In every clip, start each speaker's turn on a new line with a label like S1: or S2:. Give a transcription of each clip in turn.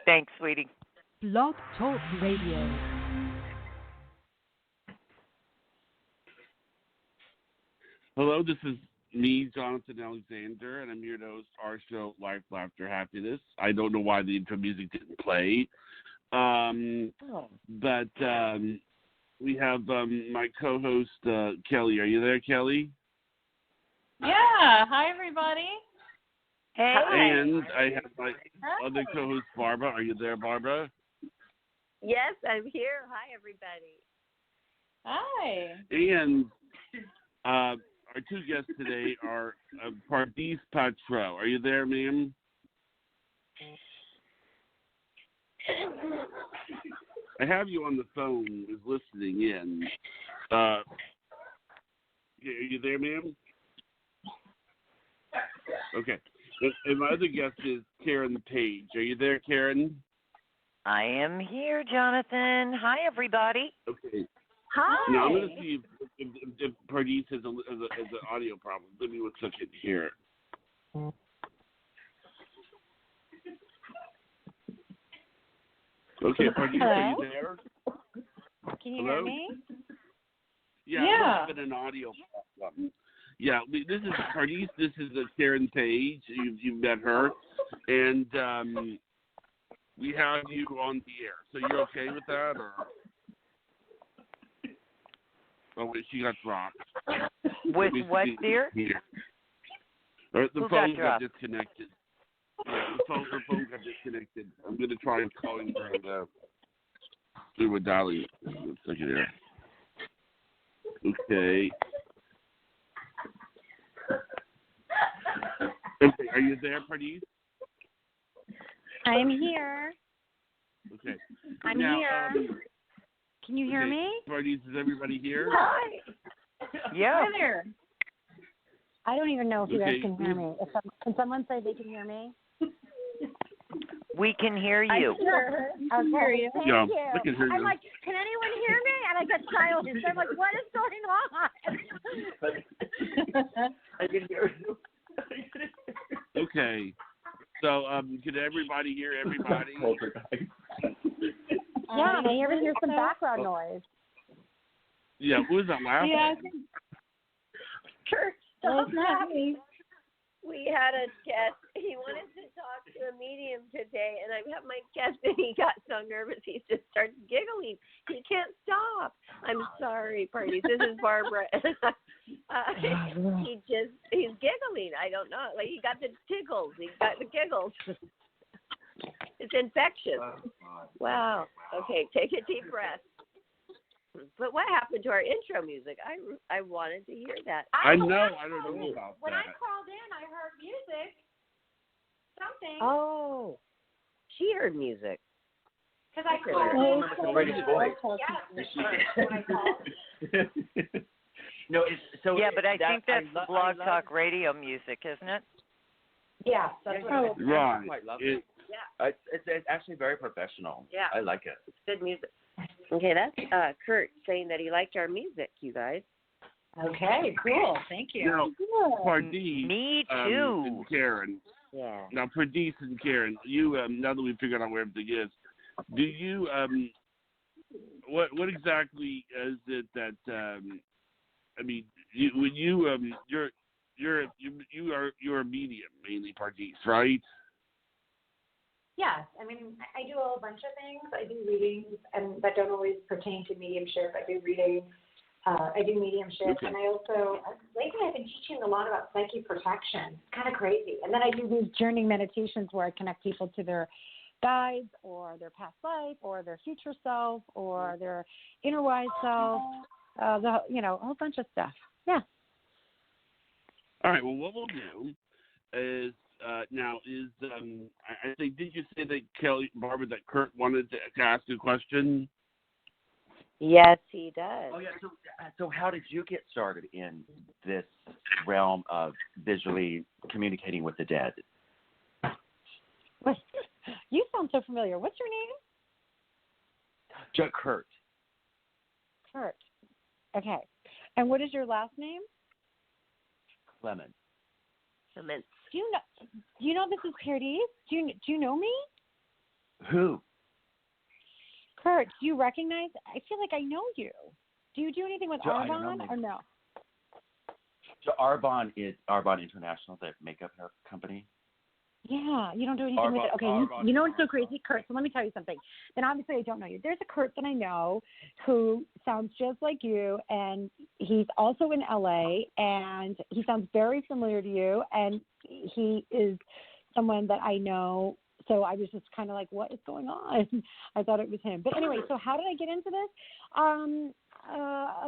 S1: Thanks, sweetie.
S2: Blog Talk Radio.
S3: Hello, this is me, Jonathan Alexander, and I'm here to host our show, Life, Laughter, Happiness. I don't know why the intro music didn't play, but we have my co-host, Kelly. Are you there, Kelly?
S4: Yeah. Hi, everybody.
S1: Hey.
S3: And I have my other co-host, Barbara. Are you there, Barbara?
S5: Yes, I'm here. Hi, everybody.
S4: Hi.
S3: And our two guests today are Pardis Partrow. Are you there, ma'am? I have you on the phone, is listening in. Are you there, ma'am? Okay. And my other guest is Karen Page. Are you there, Karen?
S1: I am here, Jonathan. Hi, everybody.
S3: Okay.
S5: Hi.
S3: Now, I'm going to see if Pardis has an audio problem. Give me 1 second here. Okay, Pardis, are you there?
S4: Can you
S3: Hello?
S4: hear me?
S3: Yeah. It must have been an audio problem. Yeah, this is Pardis. This is Karen Page. You've met her. And we have you on the air. So you're okay with that? Or? Oh, wait, she got dropped.
S1: With what, dear?
S3: The
S1: Who
S3: phone
S1: got
S3: got disconnected. Yeah, her phone got disconnected. I'm going to try and calling her through a dialing. 1 second here. Okay. Okay, are you there, Pardis?
S4: I'm here.
S3: Okay.
S4: I'm
S3: now,
S4: here. Can you hear me?
S3: Pardis, is everybody here?
S5: Hi.
S1: Yeah.
S4: Hi there. I don't even know if you guys can hear me. Can someone say they can hear me?
S1: We can hear you.
S4: Sure. I can hear you.
S5: Thank
S3: Yeah,
S5: you.
S3: I can hear you.
S5: I'm like, can anyone hear me? And I got silence. I'm like, what is going on?
S6: I can hear you.
S3: Okay. So, can everybody hear everybody?
S4: Yeah, and I ever hear some background noise.
S3: Yeah, who is that laughing?
S4: Yeah.
S5: Church,
S4: Well,
S5: stop
S4: it's not
S5: laughing. We had a guest. He wanted to talk to a medium today, and I have my guest, and he got so nervous he just starts giggling. He can't stop. I'm sorry, Pardis. This is Barbara. He's giggling. I don't know. Like he got the tickles. He got the giggles. It's infectious. Wow. Okay, take a deep breath. But what happened to our intro music? I wanted to hear that.
S3: I know. I don't know about
S4: When
S3: that.
S4: I called in, I heard music. Something.
S5: Oh, she heard music.
S4: Because I called in.
S6: Brady's voice.
S4: When I called.
S6: No, it's so.
S1: Yeah, but I think that's
S6: the
S1: Blog Talk Radio music, isn't it?
S4: Yeah, that's what it is.
S3: Right.
S6: I quite love it.
S5: Yeah.
S6: It's actually very professional.
S5: Yeah.
S6: I like it.
S5: It's good music. Okay, that's Kurt saying that he liked our music, you guys.
S4: Okay, cool. Thank you.
S3: Now, Pardis,
S1: Me
S3: and
S1: too.
S3: Karen.
S5: Yeah.
S3: Now, Pardis and Karen, you now that we've figured out where everything is, do you what exactly is it that I mean, you're a medium mainly, Pardis, right?
S4: Yes, I mean, I do a whole bunch of things. I do readings, and that don't always pertain to mediumship. I do readings. I do mediumship,
S3: Okay.
S4: and I also lately I've been teaching a lot about psychic protection. It's kind of crazy. And then I do these journey meditations where I connect people to their guides, or their past life, or their future self, or their inner wise self. A whole bunch of stuff. Yeah.
S3: All right. Well, what we'll do is I think, did you say that Barbara, that Kurt wanted to ask a question?
S5: Yes, he does.
S6: Oh yeah. So how did you get started in this realm of visually communicating with the dead?
S4: You sound so familiar. What's your name?
S6: Kurt.
S4: Kurt. Okay. And what is your last name?
S6: Clemens.
S5: Clemens.
S4: Do you know this is Pardis? Do you know me?
S6: Who?
S4: Kurt, do you recognize? I feel like I know you. Do you do anything with Arbonne or no?
S6: So Arbonne is Arbonne International, the makeup hair company.
S4: Yeah, you don't do anything with it. Okay, you know what's so crazy, Kurt? So let me tell you something. Then obviously I don't know you. There's a Kurt that I know who sounds just like you, and he's also in LA, and he sounds very familiar to you, and he is someone that I know. So I was just kind of like, what is going on? I thought it was him. But anyway, so how did I get into this? A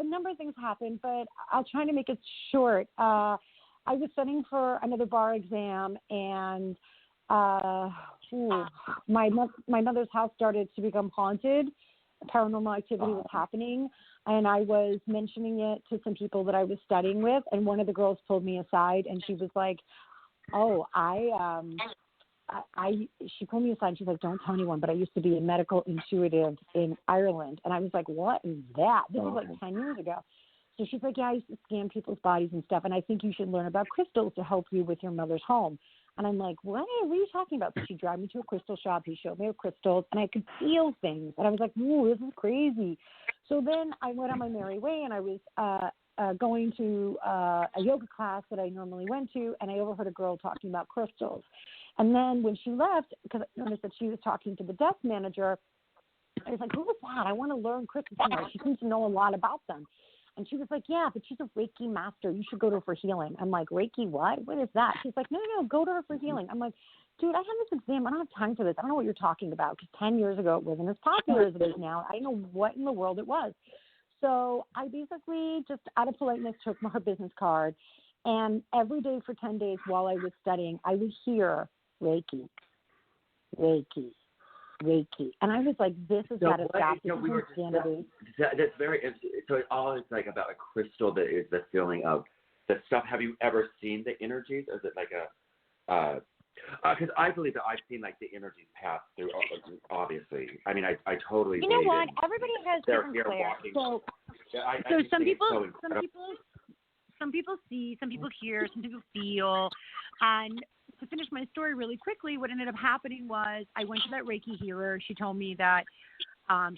S4: number of things happened, but I'll try to make it short. I was studying for another bar exam, and my mother's house started to become haunted. Paranormal activity was happening, and I was mentioning it to some people that I was studying with, and one of the girls pulled me aside, and she was like, "Oh, she pulled me aside and she's like, don't tell anyone, but I used to be a medical intuitive in Ireland." And I was like, what is that? This was like 10 years ago. So she's like, yeah, I used to scan people's bodies and stuff, and I think you should learn about crystals to help you with your mother's home. And I'm like, what are you talking about? So she dragged me to a crystal shop. He showed me crystals, and I could feel things. And I was like, ooh, this is crazy. So then I went on my merry way, and I was going to a yoga class that I normally went to, and I overheard a girl talking about crystals. And then when she left, because I noticed that she was talking to the desk manager, I was like, who was that? I want to learn crystals. She seems to know a lot about them. And she was like, yeah, but she's a Reiki master. You should go to her for healing. I'm like, Reiki what? What is that? She's like, no, go to her for healing. I'm like, dude, I have this exam. I don't have time for this. I don't know what you're talking about, because 10 years ago it wasn't as popular as it is now. I didn't know what in the world it was. So I basically just out of politeness took her business card. And every day for 10 days while I was studying, I would hear Reiki, Reiki, Reiki. And I was like, this has got to stop. This is insanity.
S6: That's very, so it's always like about a crystal that is the feeling of the stuff. Have you ever seen the energies? Or is it like because I believe that I've seen like the energies pass through, obviously. I mean, I totally
S4: You know what? Everybody has different clairs. So some people see, some people hear, some people feel. And to finish my story really quickly, what ended up happening was I went to that Reiki healer. She told me that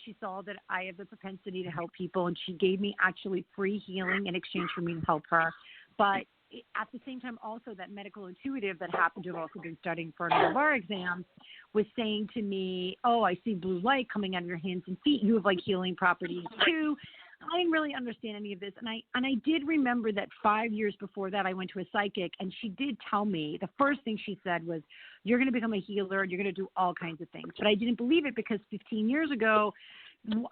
S4: she saw that I have the propensity to help people, and she gave me actually free healing in exchange for me to help her. But at the same time, also that medical intuitive that happened to have also been studying for another bar exam was saying to me, oh, I see blue light coming out of your hands and feet. You have like healing properties too. I didn't really understand any of this. And I did remember that 5 years before that, I went to a psychic, and she did tell me, the first thing she said was, you're going to become a healer, and you're going to do all kinds of things. But I didn't believe it, because 15 years ago,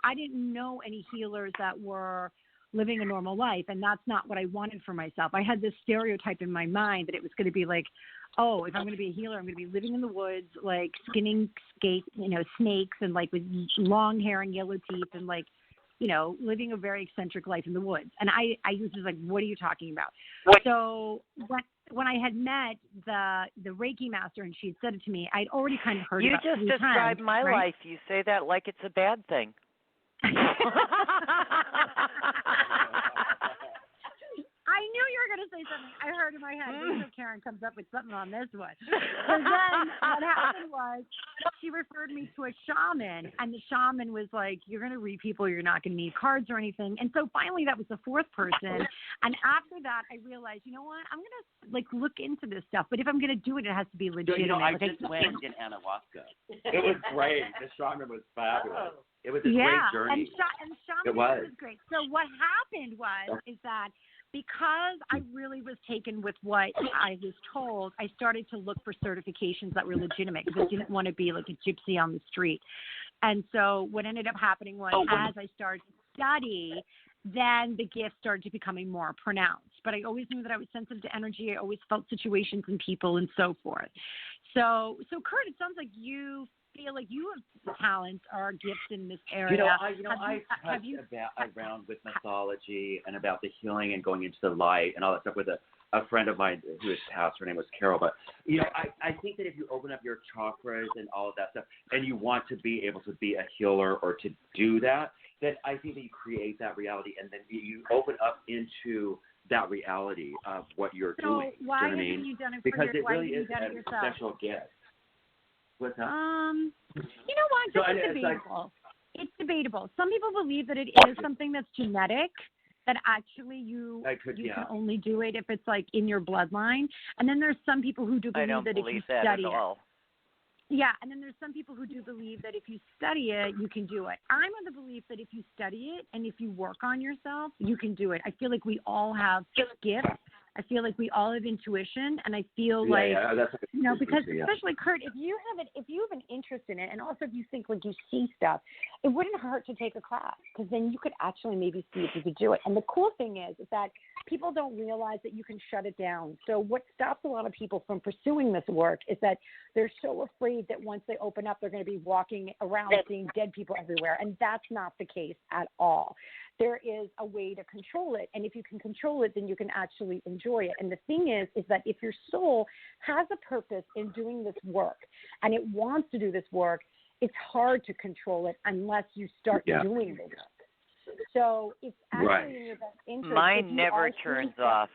S4: I didn't know any healers that were living a normal life, and that's not what I wanted for myself. I had this stereotype in my mind that it was going to be like, oh, if I'm going to be a healer, I'm going to be living in the woods, like skinning snakes, and like with long hair and yellow teeth, and like, living a very eccentric life in the woods. And I was just like, what are you talking about? So when I had met the Reiki master and she had said it to me, I'd already kind of heard
S1: you
S4: about it.
S1: You just described my life. You say that like it's a bad thing.
S4: I knew you were going to say something. I heard in my head, so Karen comes up with something on this one. So then what happened was she referred me to a shaman, and the shaman was like, you're going to read people, you're not going to need cards or anything. And so finally that was the fourth person. And after that, I realized, you know what, I'm going to look into this stuff. But if I'm going to do it, it has to be legitimate.
S6: I just went in ayahuasca. It was great. The shaman was fabulous. It was a great journey.
S4: And shaman was great. So what happened is that because I really was taken with what I was told, I started to look for certifications that were legitimate, because I didn't want to be like a gypsy on the street. And so what ended up happening was, as I started to study, then the gift started to becoming more pronounced. But I always knew that I was sensitive to energy. I always felt situations and people and so forth. So Kurt, it sounds like you feel like you have talents or gifts in this area.
S6: I touched around with mythology and about the healing and going into the light and all that stuff with a friend of mine who has passed. Her name was Carol. But, I think that if you open up your chakras and all of that stuff, and you want to be able to be a healer or to do that, then I think that you create that reality, and then you open up into that reality of what you're doing.
S4: So why haven't you done it for
S6: because it really is a special gift. What's that?
S4: You know debatable. It's debatable. Some people believe that it is something that's genetic, that actually you can only do it if it's like in your bloodline. And then there's some people who do believe that if you study it. Yeah, and then there's some people who do believe that if you study it, you can do it. I'm of the belief that if you study it and if you work on yourself, you can do it. I feel like we all have gifts. I feel like we all have intuition, and I feel because especially Kurt, if you have an interest in it, and also if you think like you see stuff, it wouldn't hurt to take a class, because then you could actually maybe see if you could do it. And the cool thing is that people don't realize that you can shut it down. So what stops a lot of people from pursuing this work is that they're so afraid that once they open up, they're going to be walking around seeing dead people everywhere, and that's not the case at all. There is a way to control it, and if you can control it, then you can actually enjoy it. And the thing is that if your soul has a purpose in doing this work and it wants to do this work, it's hard to control it unless you start doing the work. So it's actually in your best interest.
S1: Mine never turns off.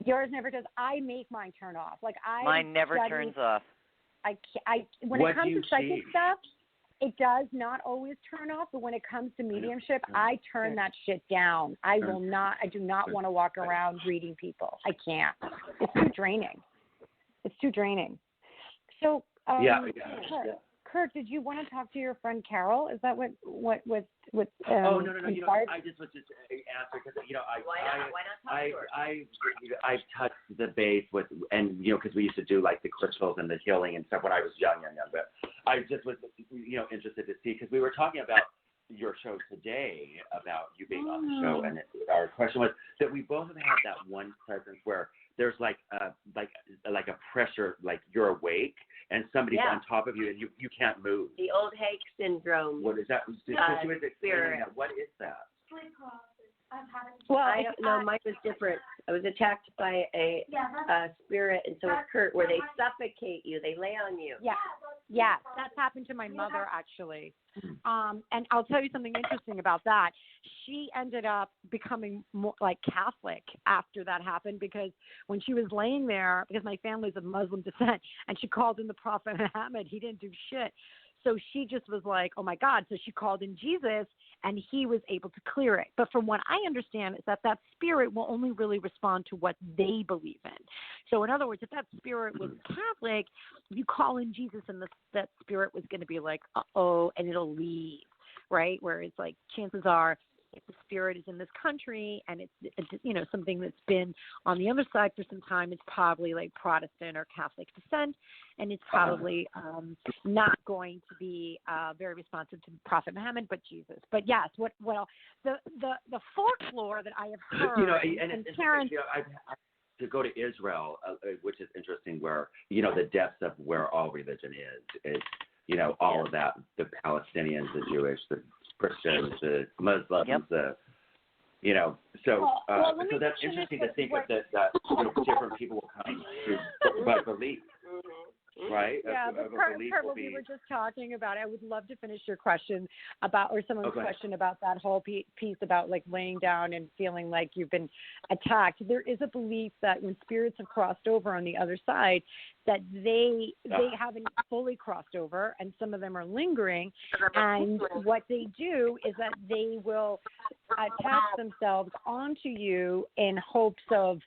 S4: Yours never does. I make mine turn off.
S1: Mine never turns off.
S4: When it comes to psychic stuff, it does not always turn off, but when it comes to mediumship, I turn that shit down. I do not want to walk around reading people. I can't. It's too draining. So, Kurt, did you want to talk to your friend Carol? Is that what
S6: no. I just was answering because I've touched the base with, and because we used to do like the crystals and the healing and stuff when I was young, but I just was interested to see, because we were talking about your show today, about you being on the show, and our question was that we both have had that one presence where there's like a pressure, like you're awake and somebody's on top of you and you can't move.
S5: The old Hake syndrome.
S6: What is that?
S5: Spirit.
S6: What is that?
S5: Well, I don't know. Mine was different. I was attacked by a spirit, and so was Kurt, where they suffocate you. They lay on you.
S4: Yeah, that's happened to my mother, actually. And I'll tell you something interesting about that. She ended up becoming more like Catholic after that happened, because when she was laying there, because my family's of Muslim descent, and she called in the Prophet Muhammad, he didn't do shit. So she just was like, oh, my God. So she called in Jesus, and he was able to clear it. But from what I understand is that spirit will only really respond to what they believe in. So in other words, if that spirit was Catholic, you call in Jesus, and that spirit was going to be like, uh-oh, and it'll leave, right? Whereas like chances are, if the spirit is in this country and it's something that's been on the other side for some time, it's probably like Protestant or Catholic descent, and it's probably not going to be very responsive to Prophet Muhammad, but Jesus. But yes, the folklore that I have heard, and Karen,
S6: I to go to Israel, which is interesting, where the depths of where all religion is all of that, the Palestinians, the Jewish, the Christians, the Muslims, so that's interesting to think of that different people will come through by belief. Right?
S4: Yeah, but Kurt, we were just talking about it. I would love to finish your question or someone's question about that whole piece about like laying down and feeling like you've been attacked. There is a belief that when spirits have crossed over on the other side, that they haven't fully crossed over, and some of them are lingering. And what they do is that they will attach themselves onto you in hopes of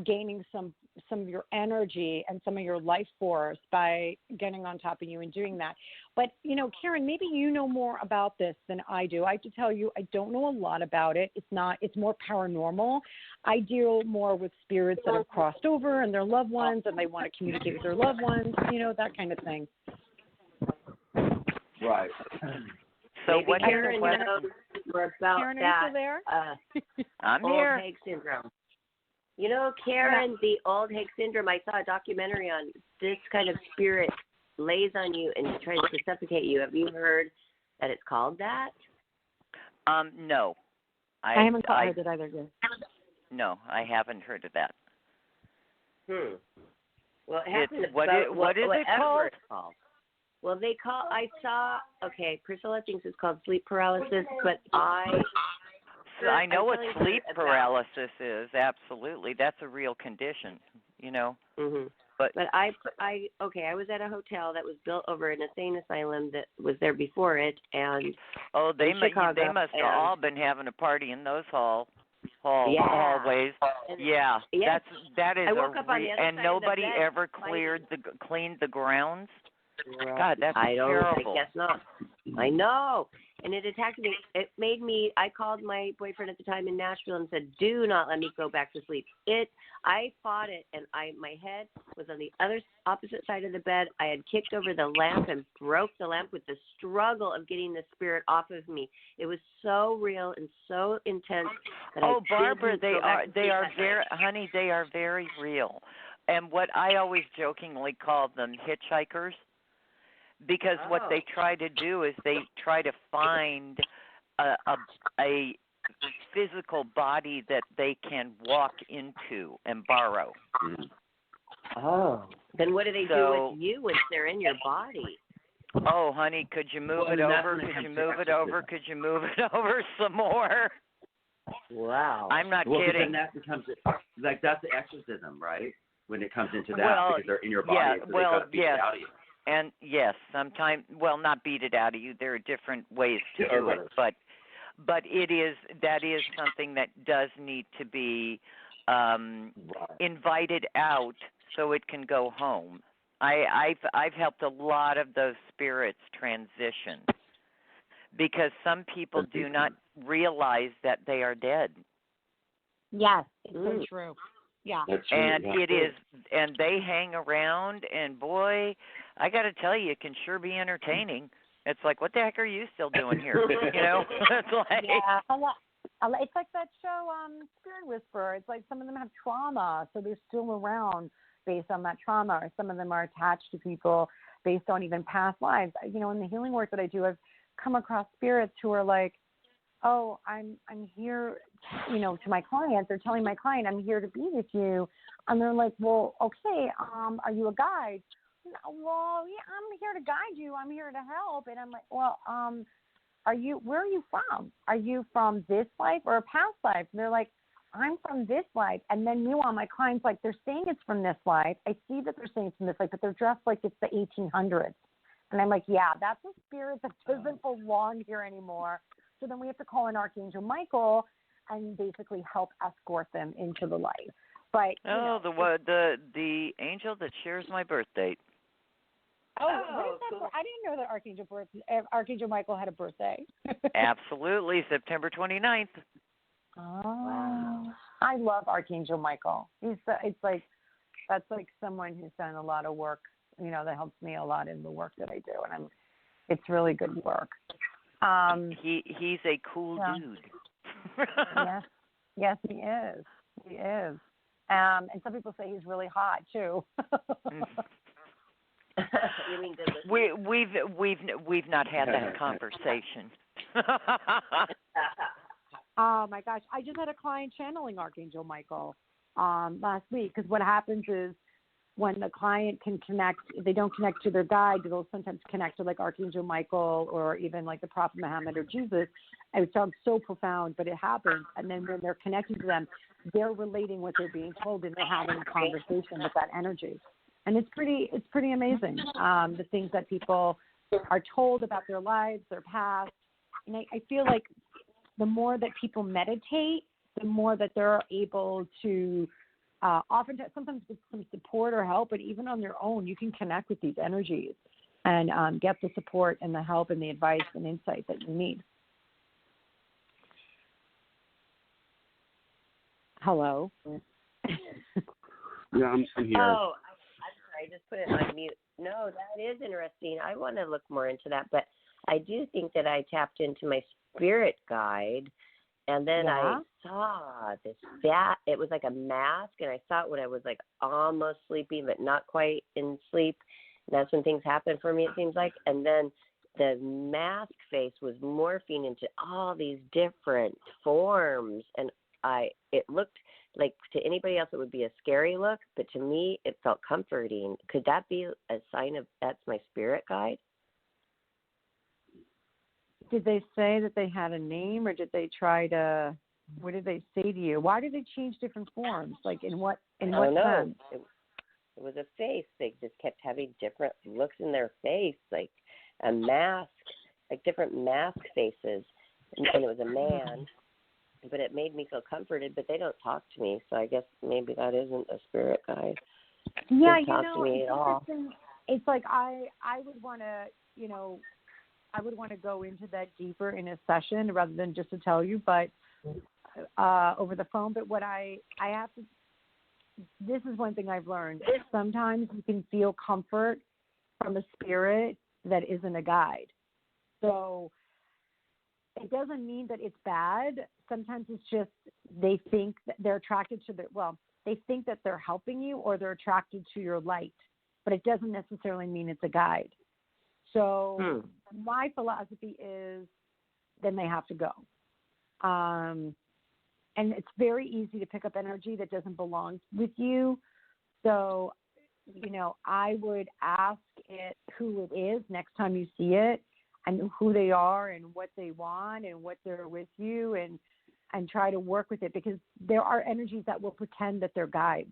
S4: gaining some of your energy and some of your life force by getting on top of you and doing that. But, Karen, maybe you know more about this than I do. I have to tell you, I don't know a lot about it. It's more paranormal. I deal more with spirits that have crossed over and their loved ones, and they want to communicate with their loved ones, that kind of thing.
S6: Right.
S1: So what
S5: Karen knows more about
S4: Karen,
S5: that.
S4: Are you still there?
S1: I'm
S5: old
S1: here.
S5: Hake syndrome. Karen, the old Hake syndrome, I saw a documentary on this kind of spirit lays on you and tries to suffocate you. Have you heard that it's called that?
S1: No.
S4: I haven't heard it either.
S1: No, I haven't heard of that.
S5: Well, it happens.
S1: What is it called?
S5: It's called? Well, Priscilla thinks it's called sleep paralysis, but
S1: I know what sleep paralysis is. Absolutely, that's a real condition.
S5: Mm-hmm. But I was at a hotel that was built over an insane asylum that was there before it, and
S1: they must have all been having a party in those hallways. Yeah, that is.
S5: I woke up on the other
S1: and
S5: side
S1: nobody
S5: of the bed,
S1: ever cleaned the grounds. God, that's terrible.
S5: I guess not. I know. And it attacked me. It made me, I called my boyfriend at the time in Nashville and said, do not let me go back to sleep. I fought it, and my head was on the opposite side of the bed. I had kicked over the lamp and broke the lamp with the struggle of getting the spirit off of me. It was so real and so intense that
S1: Barbara, they are very real. And what I always jokingly call them hitchhikers. Because what they try to do is they try to find a physical body that they can walk into and borrow.
S5: Oh. Then what do they do with you once they're in your body?
S1: Oh, honey, could you move it over? Could you move it over? Could you move it over some more?
S5: Wow.
S1: I'm not kidding.
S6: Then that becomes that's the exorcism, right? When it comes into that, because they're in your body, so they got to beat it out of you.
S1: And yes, sometimes, not beat it out of you. There are different ways to do it, but that is something that does need to be invited out so it can go home. I've helped a lot of those spirits transition because some people do not realize that they are dead.
S4: Yes, it's so true. Yeah.
S1: And it is, and they hang around, and boy, I got to tell you, it can sure be entertaining. It's like, what the heck are you still doing here? It's like,
S4: yeah, it's like that show, Spirit Whisperer. It's like some of them have trauma, so they're still around based on that trauma, or some of them are attached to people based on even past lives. In the healing work that I do, I've come across spirits who are like, oh, I'm here, to my clients. They're telling my client, I'm here to be with you. And they're like, well, okay, are you a guide? Well, yeah, I'm here to guide you. I'm here to help. And I'm like, well, where are you from? Are you from this life or a past life? And they're like, I'm from this life. And then meanwhile, my client's like, they're saying it's from this life. I see that they're saying it's from this life, but they're dressed like it's the 1800s. And I'm like, yeah, that's a spirit that doesn't belong here anymore. So then we have to call in Archangel Michael and basically help escort them into the light. But
S1: the angel that shares my birth date.
S4: Oh, cool. I didn't know that Archangel Michael had a birthday.
S1: Absolutely, September 29th.
S4: Oh, wow. I love Archangel Michael. That's like someone who's done a lot of work. That helps me a lot in the work that I do, and it's really good work.
S1: He's a cool dude.
S4: Yes, he is. He is. And some people say he's really hot too.
S5: You mean
S1: we've not had that conversation.
S4: Oh my gosh! I just had a client channeling Archangel Michael last week, because what happens is when the client can connect, if they don't connect to their guide, they'll sometimes connect to like Archangel Michael or even like the Prophet Muhammad or Jesus. It sounds so profound, but it happens. And then when they're connecting to them, they're relating what they're being told, and they're having a conversation with that energy. And it's pretty amazing, the things that people are told about their lives, their past. And I feel like the more that people meditate, the more that they're able to, sometimes with some support or help, but even on their own, you can connect with these energies and get the support and the help and the advice and insight that you need. Hello?
S3: Yeah, I'm here.
S5: Oh, I'm sorry. I just put it on mute. No, that is interesting. I want to look more into that, but I do think that I tapped into my spirit guide, and then I saw this it was like a mask, and I thought when I was like almost sleeping but not quite in sleep, and that's when things happen for me, it seems like. And then the mask face was morphing into all these different forms, and it looked like, to anybody else it would be a scary look, but to me it felt comforting. Could that be a sign of that's my spirit guide?
S4: Did they say that they had a name, or did they try to? What did they say to you? Why did they change different forms? Like in what sense?
S5: It was a face. They just kept having different looks in their face, like a mask, like different mask faces. And it was a man, but it made me feel comforted, but they don't talk to me, so I guess maybe that isn't a spirit guide.
S4: Yeah,
S5: They talk to me at all.
S4: It's like I would want to, I would want to go into that deeper in a session rather than just to tell you, but over the phone. But what I have to, this is one thing I've learned. Sometimes you can feel comfort from a spirit that isn't a guide. So it doesn't mean that it's bad. Sometimes it's just they think that they're attracted to they think that they're helping you or they're attracted to your light, but it doesn't necessarily mean it's a guide. So my philosophy is then they have to go. And it's very easy to pick up energy that doesn't belong with you. So, I would ask it who it is next time you see it and who they are and what they want and what they're with you and try to work with it, because there are energies that will pretend that they're guides.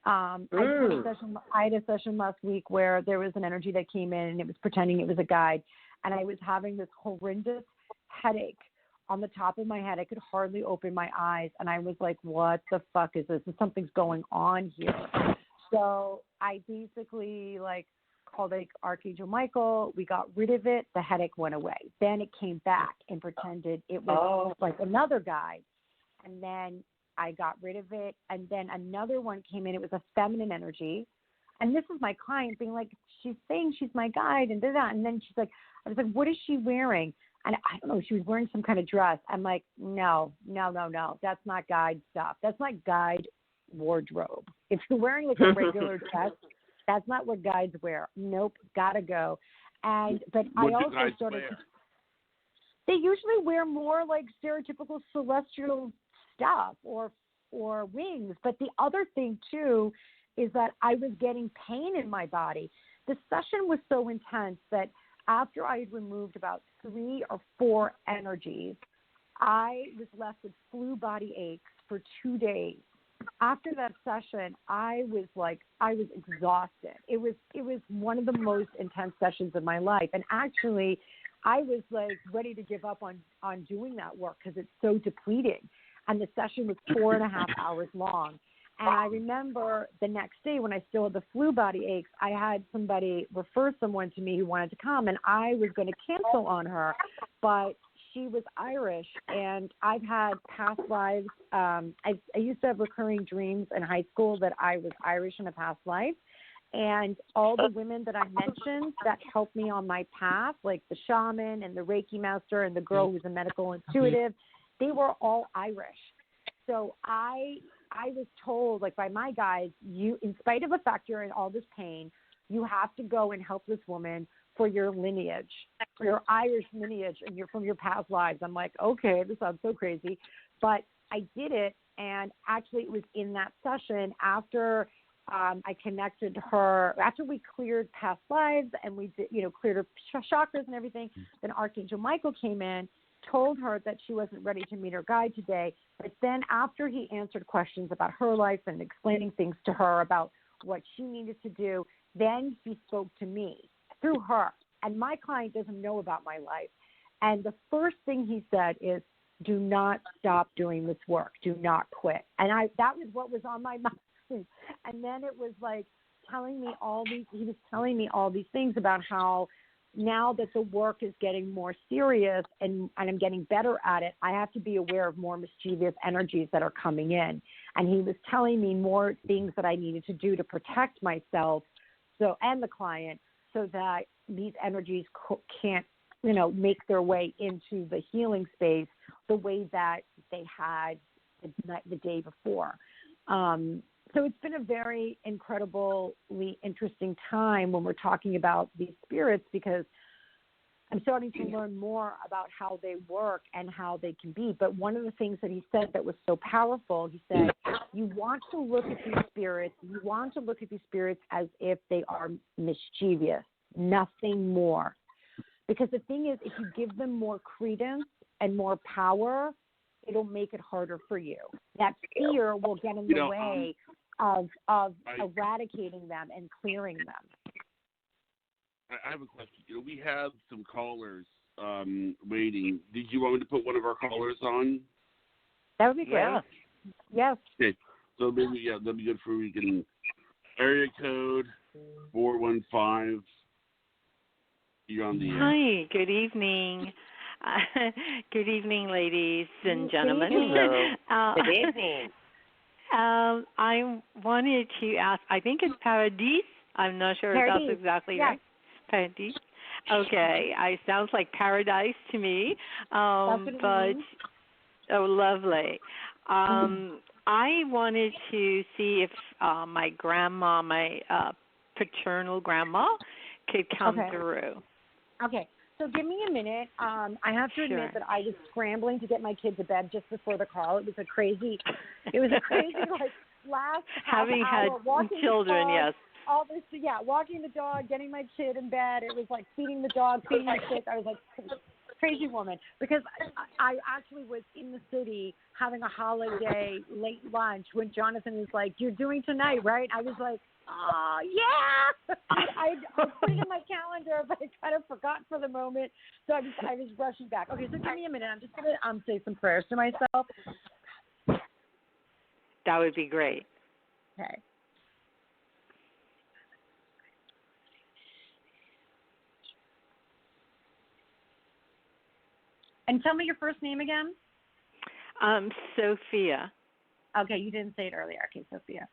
S4: I had a session last week where there was an energy that came in and it was pretending it was a guide. And I was having this horrendous headache on the top of my head. I could hardly open my eyes. And I was like, what the fuck is this? Something's going on here. So I basically called Archangel Michael. We got rid of it. The headache went away. Then it came back and pretended it was like another guide. And then I got rid of it. And then another one came in. It was a feminine energy. And this is my client being like, she's saying she's my guide and did that. And then she's like, I was like, what is she wearing? And I don't know, she was wearing some kind of dress. I'm like, no. That's not guide stuff. That's not guide wardrobe. If you're wearing a regular dress, that's not what guides wear. Nope, gotta go. But I also started. They usually wear more like stereotypical celestial stuff or wings. But the other thing too is that I was getting pain in my body. The session was so intense that after I had removed about 3 or 4 energies, I was left with flu body aches for 2 days. After that session, I was exhausted. It was one of the most intense sessions of my life. And actually, I was ready to give up on doing that work because it's so depleting. And the session was 4.5 hours long. And I remember the next day when I still had the flu body aches, I had somebody refer someone to me who wanted to come, and I was going to cancel on her, but she was Irish, and I've had past lives. I used to have recurring dreams in high school that I was Irish in a past life, and all the women that I mentioned that helped me on my path, like the shaman and the Reiki Master and the girl who's a medical intuitive, they were all Irish. So I was told, by my guides, you, in spite of the fact you're in all this pain, you have to go and help this woman for your lineage, for your Irish lineage, and you're from your past lives. I'm like, okay, this sounds so crazy. But I did it, and actually it was in that session after I connected her, after we cleared past lives and we did, cleared her chakras and everything, then Archangel Michael came in, told her that she wasn't ready to meet her guide today. But then after he answered questions about her life and explaining things to her about what she needed to do, then he spoke to me through her. And my client doesn't know about my life. And the first thing he said is, do not stop doing this work. Do not quit. And that was what was on my mind. And then it was telling me he was telling me all these things about how now that the work is getting more serious and I'm getting better at it, I have to be aware of more mischievous energies that are coming in. And he was telling me more things that I needed to do to protect myself and the client so that these energies can't, make their way into the healing space the way that they had the day before. So it's been a very incredibly interesting time when we're talking about these spirits, because I'm starting to learn more about how they work and how they can be. But one of the things that he said that was so powerful, he said, you want to look at these spirits as if they are mischievous, nothing more. Because the thing is, if you give them more credence and more power, it'll make it harder for you. That fear will get in the way of eradicating them and clearing them.
S3: I have a question. We have some callers waiting. Did you want me to put one of our callers on?
S4: That would be great.
S1: Yeah.
S4: Yes.
S3: Okay. So maybe that'd be good for we can area code 415. You're on the air.
S7: Hi. Good evening. Good evening, ladies and gentlemen.
S5: Hello. Good evening.
S7: I wanted to ask. I think it's Pardis. I'm not sure if that's exactly right. Pardis. Okay. It sounds like paradise to me.
S4: That's what it means.
S7: Oh, lovely. I wanted to see if my grandma, my paternal grandma, could come through.
S4: Okay. So give me a minute. I have to admit that I was scrambling to get my kid to bed just before the call. It was a crazy like last
S7: having
S4: half hour,
S7: had children,
S4: dog,
S7: yes.
S4: All this, walking the dog, getting my kid in bed. It was like feeding the dog, feeding the kids. I was like crazy woman because I actually was in the city having a holiday late lunch when Jonathan was like, "You're doing tonight, right?" I was like, yeah. I put it in my calendar, but I kind of forgot for the moment, so I was rushing back. Okay, so give me a minute. I'm just gonna say some prayers to myself.
S7: That would be great.
S4: Okay. And tell me your first name again.
S7: Sophia.
S4: Okay, you didn't say it earlier. Okay, Sophia.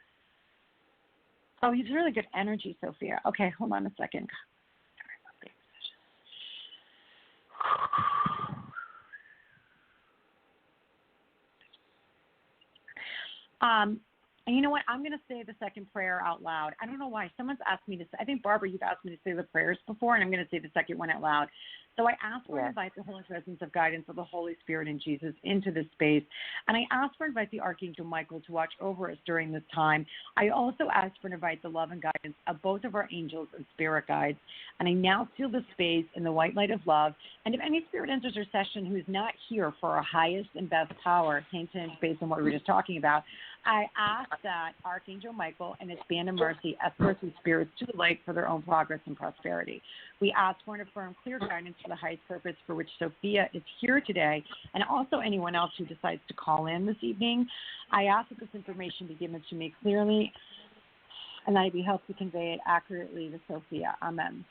S4: Oh, he's really good energy, Sophia. Okay, hold on a second. And you know what? I'm going to say the second prayer out loud. I don't know why. Someone's asked me to say, I think, Barbara, you've asked me to say the prayers before, and I'm going to say the second one out loud. So I ask for and invite the holy presence of guidance of the Holy Spirit and Jesus into this space. And I ask for and invite the Archangel Michael to watch over us during this time. I also ask for and invite the love and guidance of both of our angels and spirit guides. And I now seal the space in the white light of love. And if any spirit enters our session who is not here for our highest and best power, hint, based on what we were just talking about, I ask that Archangel Michael and his band of mercy escort these spirits to the light for their own progress and prosperity. We ask for and affirm clear guidance for the highest purpose for which Sophia is here today, and also anyone else who decides to call in this evening. I ask that this information be given to me clearly, and that I be helped to convey it accurately to Sophia. Amen.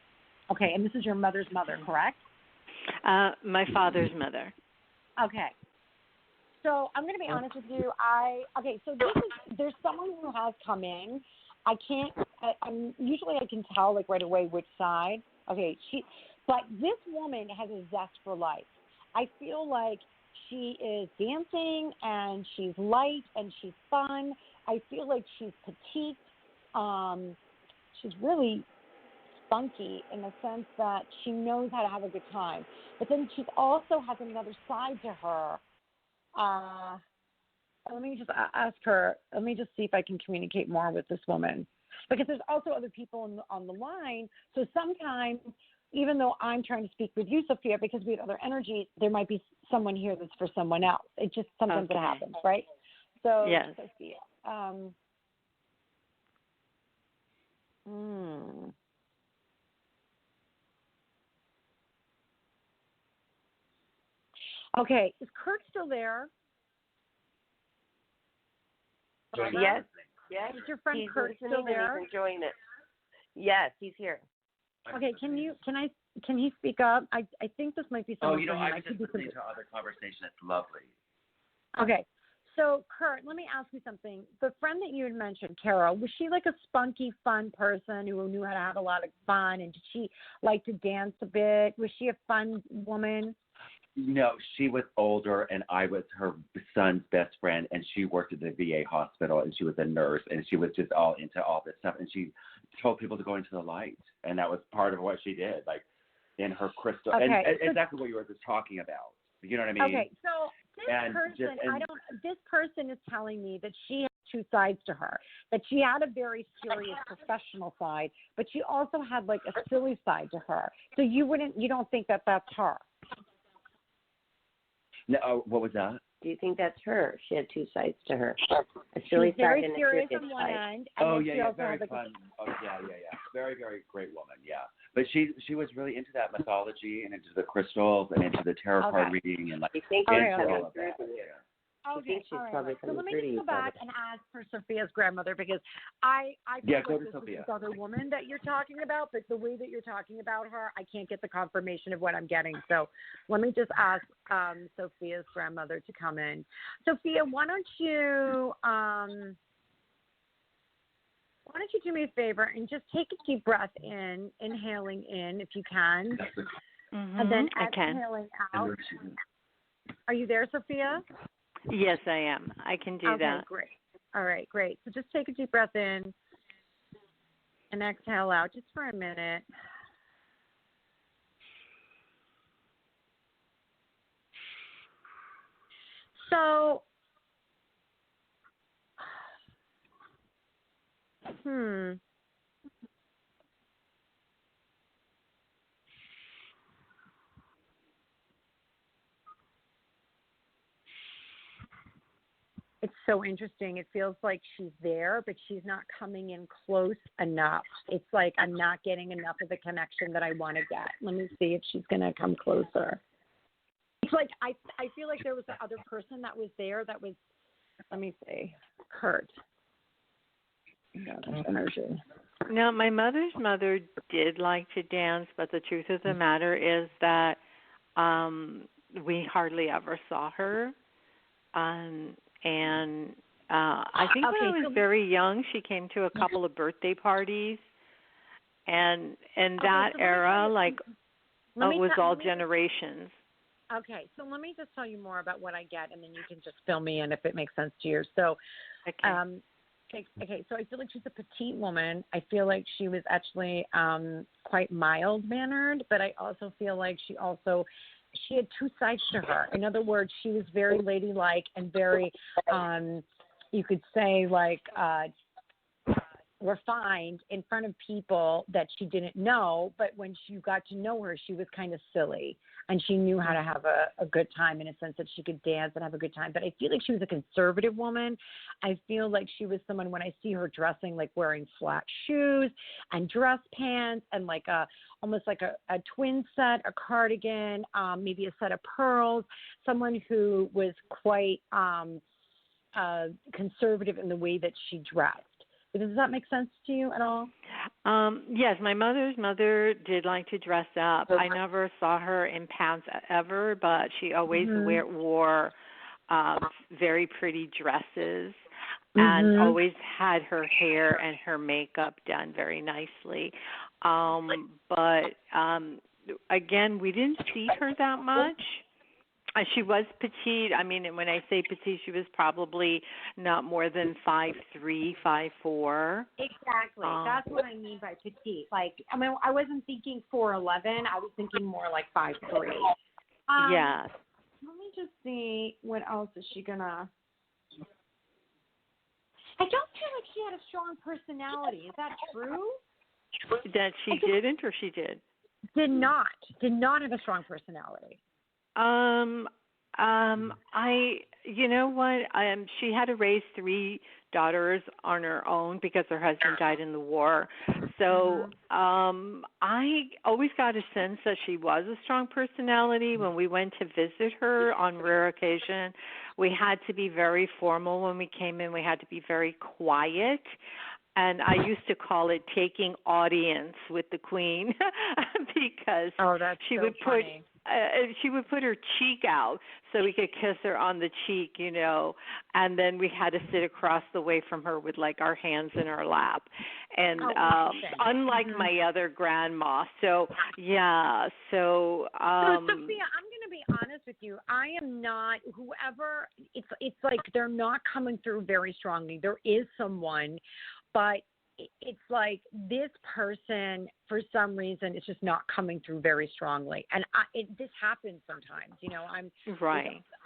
S4: Okay, and this is your mother's mother, correct?
S7: My father's mother.
S4: Okay. So I'm going to be honest with you. So there's someone who has come in. Usually I can tell like right away which side. Okay, but this woman has a zest for life. I feel like she is dancing and she's light and she's fun. I feel like she's petite. She's really spunky in the sense that she knows how to have a good time. But then she also has another side to her. Let me just ask her. Let me just see if I can communicate more with this woman, because there's also other people on the line. So sometimes, even though I'm trying to speak with you, Sophia, because we have other energies, there might be someone here that's for someone else. It just sometimes it happens, right? So
S7: yes.
S4: Sophia. Okay, is Kurt still there?
S5: Yes. Yes.
S4: Is your friend
S5: he's
S4: Kurt still there?
S5: He's enjoying it. Yes, he's here.
S4: Okay, can he speak up? I think this might be something.
S6: I was just listening to other conversation. It's lovely.
S4: Okay. So, Kurt, let me ask you something. The friend that you had mentioned, Carol, was she like a spunky, fun person who knew how to have a lot of fun? And did she like to dance a bit? Was she a fun woman?
S6: No, she was older, and I was her son's best friend, and she worked at the VA hospital, and she was a nurse, and she was just all into all this stuff, and she told people to go into the light, and that was part of what she did, like in her crystal, and exactly what you were just talking about. You know what I mean?
S4: Okay, so this person is telling me that she has two sides to her, that she had a very serious professional side, but she also had like a silly side to her. So you don't think that that's her?
S6: No, what was that?
S5: Do you think that's her? She had two sides to her. A
S4: She's
S5: silly
S4: very
S5: side and a
S4: serious
S5: serious
S4: on one
S5: side.
S4: end.
S6: Oh yeah, very fun. Oh yeah. Very, very great woman. Yeah, but she was really into that mythology and into the crystals and into the tarot card reading and like
S5: You think
S6: into
S5: she's
S6: all of that.
S4: Okay,
S5: she's
S4: all
S5: probably
S4: right. So
S5: coming
S4: let me
S5: through to
S4: just
S5: you,
S4: go back and ask for Sophia's grandmother because I feel
S6: go
S4: like
S6: to
S4: this
S6: Sophia.
S4: is this other woman that you're talking about, but the way that you're talking about her, I can't get the confirmation of what I'm getting. So let me just ask Sophia's grandmother to come in. Sophia, why don't you do me a favor and just take a deep breath in, inhaling in if you can, and then exhaling out. Are you there, Sophia?
S7: Yes, I am. I can do that.
S4: Okay, great. All right, great. So just take a deep breath in and exhale out just for a minute. So, It's so interesting. It feels like she's there, but she's not coming in close enough. It's like I'm not getting enough of the connection that I want to get. Let me see if she's going to come closer. It's like I feel like there was the other person that was there that was, let me see, Kurt. Energy.
S7: Now, my mother's mother did like to dance, but the truth of the matter is that we hardly ever saw her. And I think when I was very young, she came to a couple of birthday parties, and in that era, was all generations.
S4: Okay, so let me just tell you more about what I get, and then you can just fill me in if it makes sense to you. So, okay, so I feel like she's a petite woman. I feel like she was actually quite mild-mannered, but I also feel like she had two sides to her. In other words, she was very ladylike and very, you could say, refined in front of people that she didn't know. But when you got to know her, she was kind of silly, and she knew how to have a good time in a sense that she could dance and have a good time. But I feel like she was a conservative woman. I feel like she was someone, when I see her dressing, like wearing flat shoes and dress pants and almost like a twin set, a cardigan, maybe a set of pearls, someone who was quite conservative in the way that she dressed. Does that make sense to you at all?
S7: Yes, my mother's mother did like to dress up. I never saw her in pants ever, but she always wore very pretty dresses and always had her hair and her makeup done very nicely. But again, we didn't see her that much. She was petite. I mean, when I say petite, she was probably not more than 5'3", 5'4".
S4: Exactly. That's what I mean by petite. I wasn't thinking 4'11". I was thinking more like 5'3".
S7: Yeah.
S4: Let me just see what else is she gonna. I don't feel like she had a strong personality. Is that true?
S7: That she didn't, or she did?
S4: Did not have a strong personality.
S7: You know what? She had to raise 3 daughters on her own because her husband died in the war. So, I always got a sense that she was a strong personality. When we went to visit her on rare occasion, we had to be very formal when we came in. We had to be very quiet. And I used to call it taking audience with the queen because she would put her cheek out so we could kiss her on the cheek, and then we had to sit across the way from her with our hands in our lap. And unlike my other grandma. So, yeah. So
S4: Sophia, I'm going to be honest with you. I am not, whoever, it's like they're not coming through very strongly. There is someone, but it's like this person, for some reason, is just not coming through very strongly. And this happens sometimes.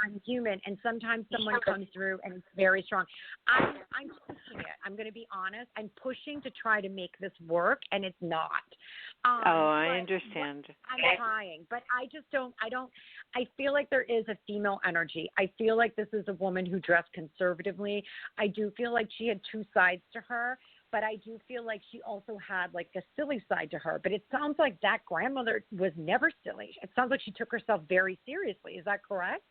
S4: I'm human, and sometimes someone comes through and it's very strong. I'm pushing it. I'm going to be honest. I'm pushing to try to make this work, and it's not.
S7: I understand.
S4: I'm trying, but I feel like there is a female energy. I feel like this is a woman who dressed conservatively. I do feel like she had two sides to her, but I do feel like she also had like a silly side to her. But it sounds like that grandmother was never silly. It sounds like she took herself very seriously. Is that correct?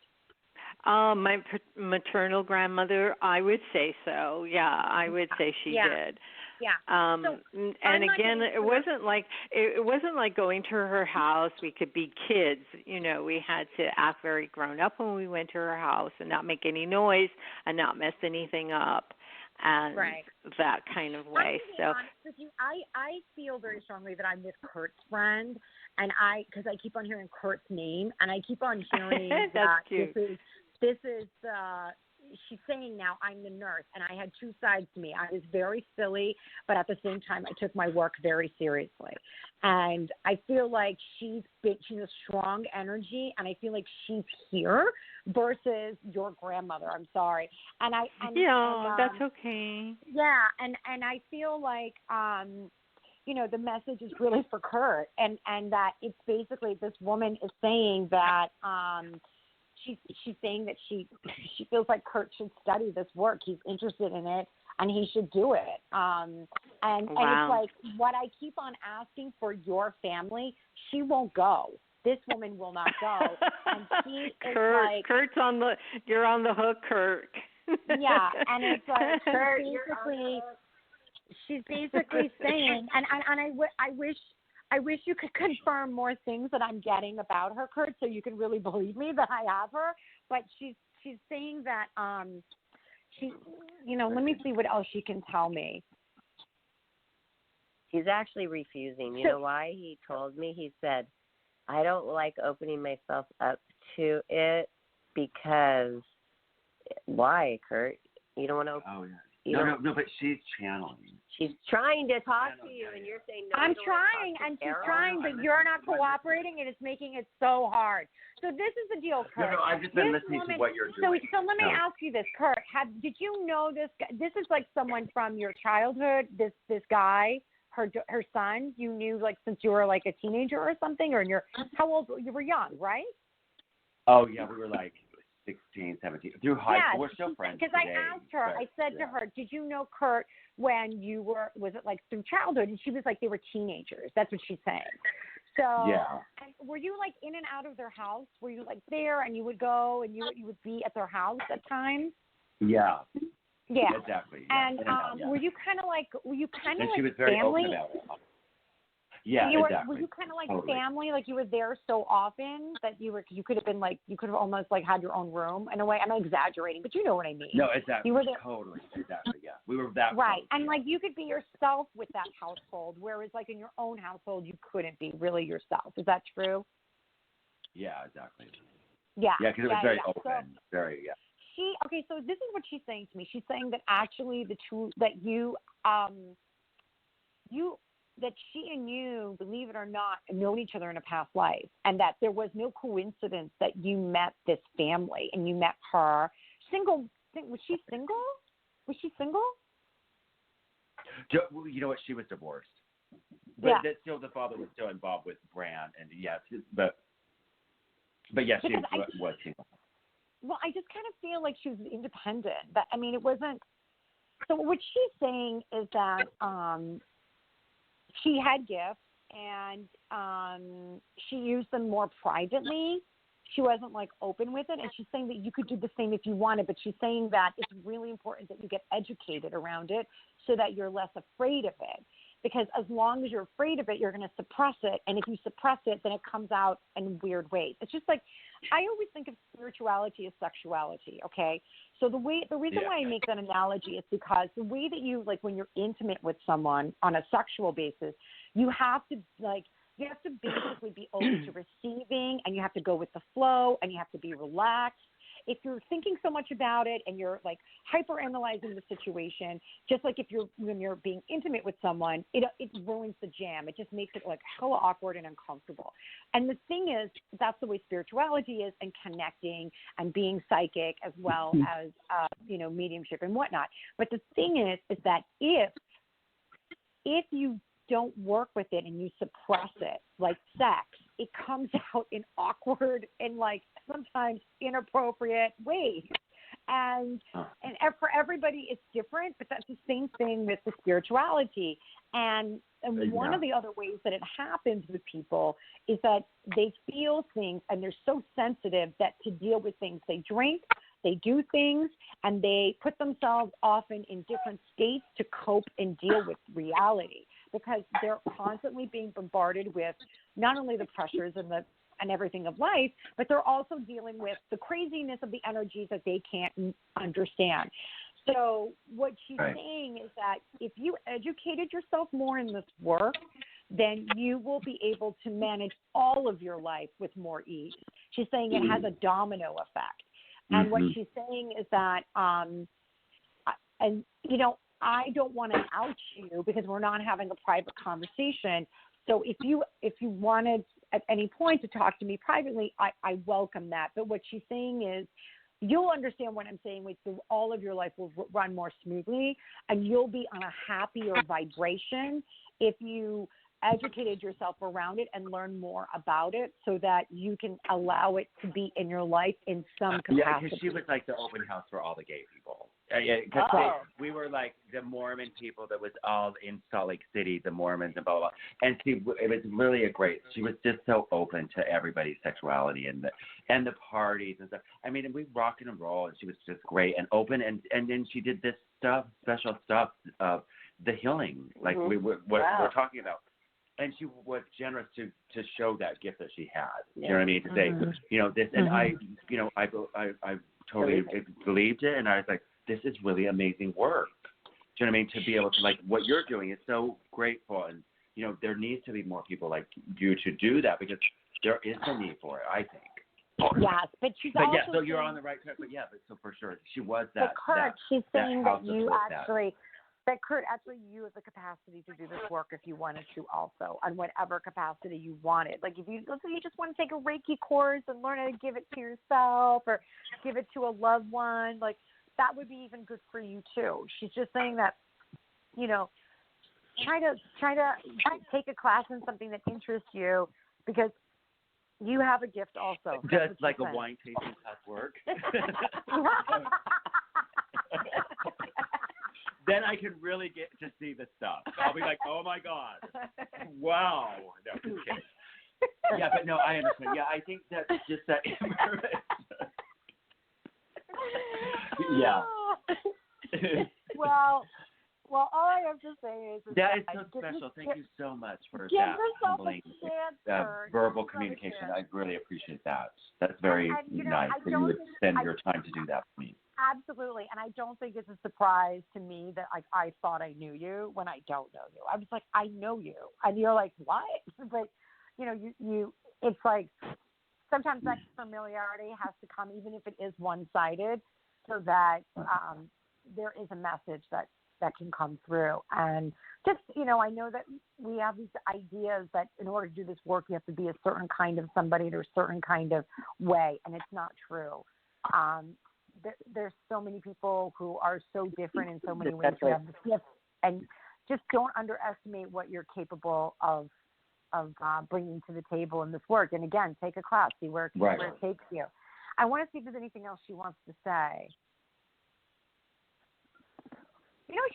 S7: My maternal grandmother, I would say so. Yeah, I would say she did.
S4: Yeah.
S7: And again, it wasn't like going to her house. We could be kids, we had to act very grown up when we went to her house and not make any noise and not mess anything up, and that kind of way. So, honest with you,
S4: I feel very strongly that I'm with Kurt's friend, and because I keep on hearing Kurt's name, and I keep on hearing that this is she's saying now I'm the nurse, and I had two sides to me. I was very silly, but at the same time, I took my work very seriously. And I feel like she's a strong energy, and I feel like she's here versus your grandmother. I'm sorry.
S7: That's okay.
S4: Yeah, and I feel like the message is really for Kurt, and that it's basically this woman is saying that she's saying that she feels like Kurt should study this work. He's interested in it, and he should do it. And it's like what I keep on asking for your family, she won't go. This woman will not go. And she is like,
S7: Kurt's you're on the hook, Kurt.
S4: Yeah, and it's like she's basically saying, and I wish you could confirm more things that I'm getting about her, Kurt, so you can really believe me that I have her. But she's saying that let me see what else she can tell me.
S5: He's actually refusing. You know why? He told me, he said, I don't like opening myself up to it because why, Kurt? You don't want to open.
S6: Oh, yeah. No, but she's channeling.
S5: She's trying to talk to you, and you're saying no.
S4: I'm trying, and she's trying, but you're not cooperating, and it's making it so hard. So this is the deal, Kurt.
S6: No, I've just been listening to what you're doing.
S4: So let me ask you this, Kurt. Did you know this guy? This is like someone from your childhood. This guy, her son. You knew like since you were like a teenager or something, or how old? You were young, right?
S6: Oh yeah, we were like 16, 17, through high school. We're still friends
S4: because I asked her, I said to her, did you know Kurt when you was it like through childhood? And she was like, they were teenagers. That's what she's saying. So, and were you like in and out of their house? Were you like there and you would go and you would be at their house at times?
S6: Yeah.
S4: Yeah.
S6: Exactly.
S4: Yeah. And were you kind of like
S6: she was very
S4: family?
S6: open about it. Yeah,
S4: Were you kind of like family? Like you were there so often that you could have been like, you could have almost like had your own room in a way. I'm exaggerating, but you know what I mean.
S6: No, exactly.
S4: You were there.
S6: Totally, exactly. Yeah, we were that
S4: right,
S6: close,
S4: and like you could be yourself with that household, whereas like in your own household you couldn't be really yourself. Is that true?
S6: Yeah, exactly.
S4: Yeah.
S6: Yeah, because it was very open,
S4: So this is what she's saying to me. She's saying that actually that she and you, believe it or not, known each other in a past life, and that there was no coincidence that you met this family and you met her. Single? Was she single?
S6: You know what? She was divorced. But still, the father was still involved with Bran, and yes, but yes, she was single.
S4: Well, I just kind of feel like she was independent. But I mean, it wasn't. So what she's saying is that she had gifts and she used them more privately. She wasn't like open with it, and she's saying that you could do the same if you wanted, but she's saying that it's really important that you get educated around it so that you're less afraid of it. Because as long as you're afraid of it, you're going to suppress it, and if you suppress it, then it comes out in weird ways. It's just like, I always think of spirituality as sexuality, okay? So the reason why I make that analogy is because the way that you, like when you're intimate with someone on a sexual basis, you have to basically be open to receiving, and you have to go with the flow, and you have to be relaxed. if you're thinking so much about it and you're like hyper analyzing the situation, just like when you're being intimate with someone, it ruins the jam. It just makes it like hella awkward and uncomfortable. And the thing is, that's the way spirituality is, and connecting and being psychic as well as mediumship and whatnot. But the thing is that if you don't work with it and you suppress it, like sex, it comes out in awkward and like sometimes inappropriate ways. And for everybody it's different, but that's the same thing with the spirituality. And one of the other ways that it happens with people is that they feel things and they're so sensitive that to deal with things, they drink, they do things, and they put themselves often in different states to cope and deal with reality, because they're constantly being bombarded with not only the pressures and everything of life, but they're also dealing with the craziness of the energies that they can't understand. So what she's saying is that if you educated yourself more in this work, then you will be able to manage all of your life with more ease. She's saying it has a domino effect. And what she's saying is that, I don't want to out you because we're not having a private conversation. So if you wanted at any point to talk to me privately, I welcome that. But what she's saying is, you'll understand what I'm saying, which all of your life will run more smoothly, and you'll be on a happier vibration if you educated yourself around it and learn more about it so that you can allow it to be in your life in some capacity.
S6: Yeah, because she was like the open house for all the gay people. We were like the Mormon people that was all in Salt Lake City, the Mormons and blah, blah, blah. And it was really she was just so open to everybody's sexuality and the parties and stuff. I mean, we rock and roll, and she was just great and open. And then she did this special stuff of the healing, like we're talking about. And she was generous to show that gift that she had. You know what I mean? To say, this, and I totally believed it, and I was like, this is really amazing work. Do you know what I mean? To be able to, like, what you're doing is so grateful, and there needs to be more people like you to do that, because there is a need for it, I think.
S4: Yes, but she's also
S6: so you're on the right track. But so for sure, she was that.
S4: But Kurt, she's saying that you
S6: actually.
S4: That Kurt, actually, you have the capacity to do this work if you wanted to, also on whatever capacity you wanted. Like if you just want to take a Reiki course and learn how to give it to yourself or give it to a loved one, like that would be even good for you too. She's just saying that, try to take a class in something that interests you, because you have a gift also.
S6: Just like a wine tasting class work. Then I can really get to see the stuff. I'll be like, oh my God, wow. No, just kidding. Yeah, but no, I understand. Yeah, I think that's just that. Yeah.
S4: Well, all I have to say is
S6: that is so special. Thank you so much for that humbling verbal communication. I really appreciate that. That's very nice that you would spend your time to do that for me.
S4: Absolutely, and I don't think it's a surprise to me that I thought I knew you when I don't know you. I was like, I know you, and you're like, what? But you it's like sometimes that familiarity has to come, even if it is one-sided, so that there is a message that can come through. And just I know that we have these ideas that in order to do this work, you have to be a certain kind of somebody or a certain kind of way, and it's not true. There's so many people who are so different in so many ways who have this gift, and just don't underestimate what you're capable of bringing to the table in this work. And again, take a class, see where it takes you. I want to see if there's anything else she wants to say.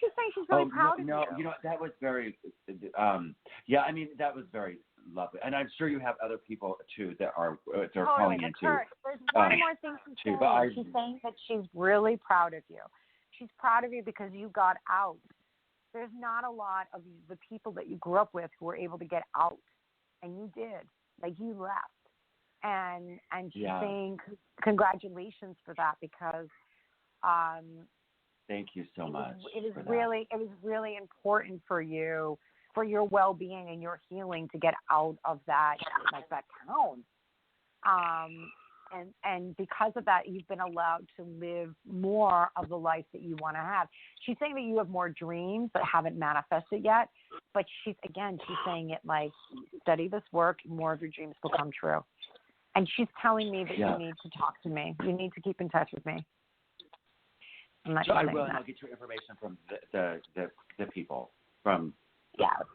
S4: She's saying she's really proud of you.
S6: That was very, that was very lovely. And I'm sure you have other people, too, that are calling into.
S4: Kurt, there's one more thing she's saying. She's saying that she's really proud of you. She's proud of you because you got out. There's not a lot of the people that you grew up with who were able to get out, and you did. Like, you left. And she's saying congratulations for that, because
S6: thank you so much.
S4: It was really important for you, for your well-being and your healing, to get out of that, like that town. and because of that, you've been allowed to live more of the life that you want to have. She's saying that you have more dreams that haven't manifested yet, but she's saying it like, study this work, more of your dreams will come true. And she's telling me that you need to talk to me. You need to keep in touch with me.
S6: I will, and I'll get your information from the people from.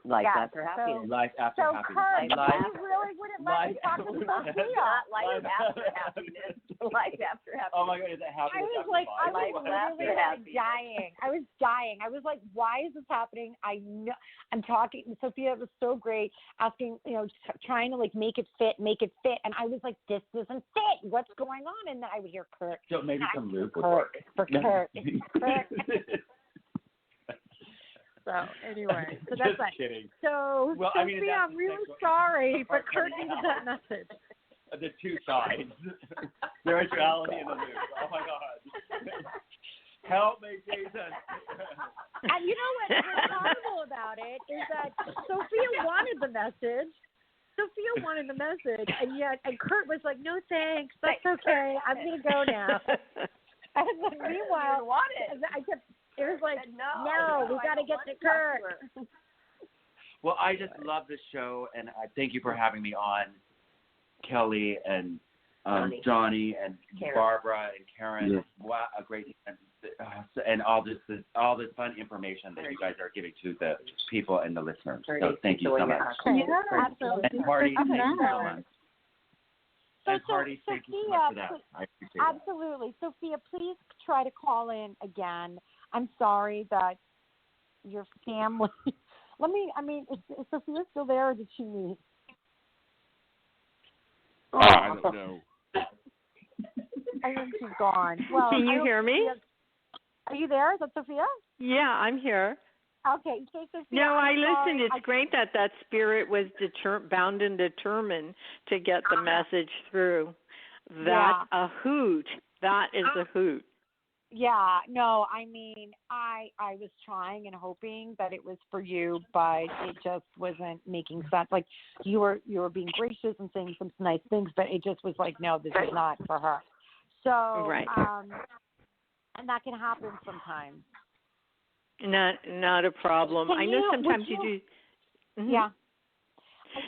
S5: Life after happiness.
S6: Life after happiness.
S4: Kurt, you really wouldn't let me talk to Sophia.
S5: Not life after happiness. Life after happiness.
S6: Oh my God, is that happiness?
S4: I was dying. I was dying. I was like, why is this happening? I know I'm talking. Sophia was so great, asking, trying to like make it fit. And I was like, this doesn't fit. What's going on? And then I would hear Kurt.
S6: So maybe some lube would
S4: Kurt.
S6: work.
S4: For Kurt. So anyway, so that's
S6: Just kidding.
S4: So
S6: well,
S4: Sophia, I'm really sorry, but Kurt needed that message.
S6: The two sides, spirituality and the news. Oh my God, help me, Jesus.
S4: And you know what's horrible about it is that Sophia wanted the message. And Kurt was like, "No thanks, that's okay. I'm gonna go now." And then meanwhile, I kept. It was like, no, we got to get to Kurt.
S6: Well, I just love this show, and I thank you for having me on, Kelly and Johnny and
S5: Karen.
S6: Barbara and Karen. Yeah. Wow, a great and all this fun information that you guys are giving to the people and the listeners. So thank you so much.
S4: Yeah, absolutely.
S6: And Pardis, thank you so much. And Pardis, thank you so much for that. I appreciate it.
S4: Absolutely. Sophia, please try to call in again. I'm sorry that your family. Is Sophia still there, or did she leave?
S3: I don't know.
S4: I think she's gone. Well,
S7: can you hear me?
S4: Are you there? Is that Sophia?
S7: Yeah, I'm here.
S4: Okay, so Sophia.
S7: No, I listened. It's great that spirit was bound and determined to get the message through. That's a hoot. That is a hoot.
S4: Yeah, no, I was trying and hoping that it was for you, but it just wasn't making sense. Like you were being gracious and saying some nice things, but it just was like, no, this is not for her. So,
S7: right.
S4: And that can happen sometimes.
S7: Not a problem. I know sometimes you do. Mm-hmm.
S4: Yeah.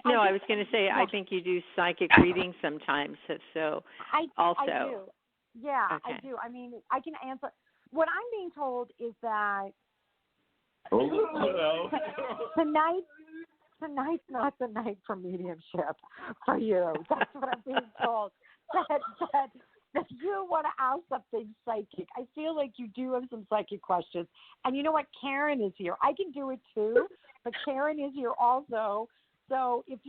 S7: No, I was going to say I think you do psychic readings sometimes. So
S4: I do. Yeah,
S7: okay.
S4: I do. I can answer. What I'm being told is that tonight's not the night for mediumship for you. That's what I'm being told. That you want to ask something psychic. I feel like you do have some psychic questions. And you know what? Karen is here. I can do it too, but Karen is here also. So if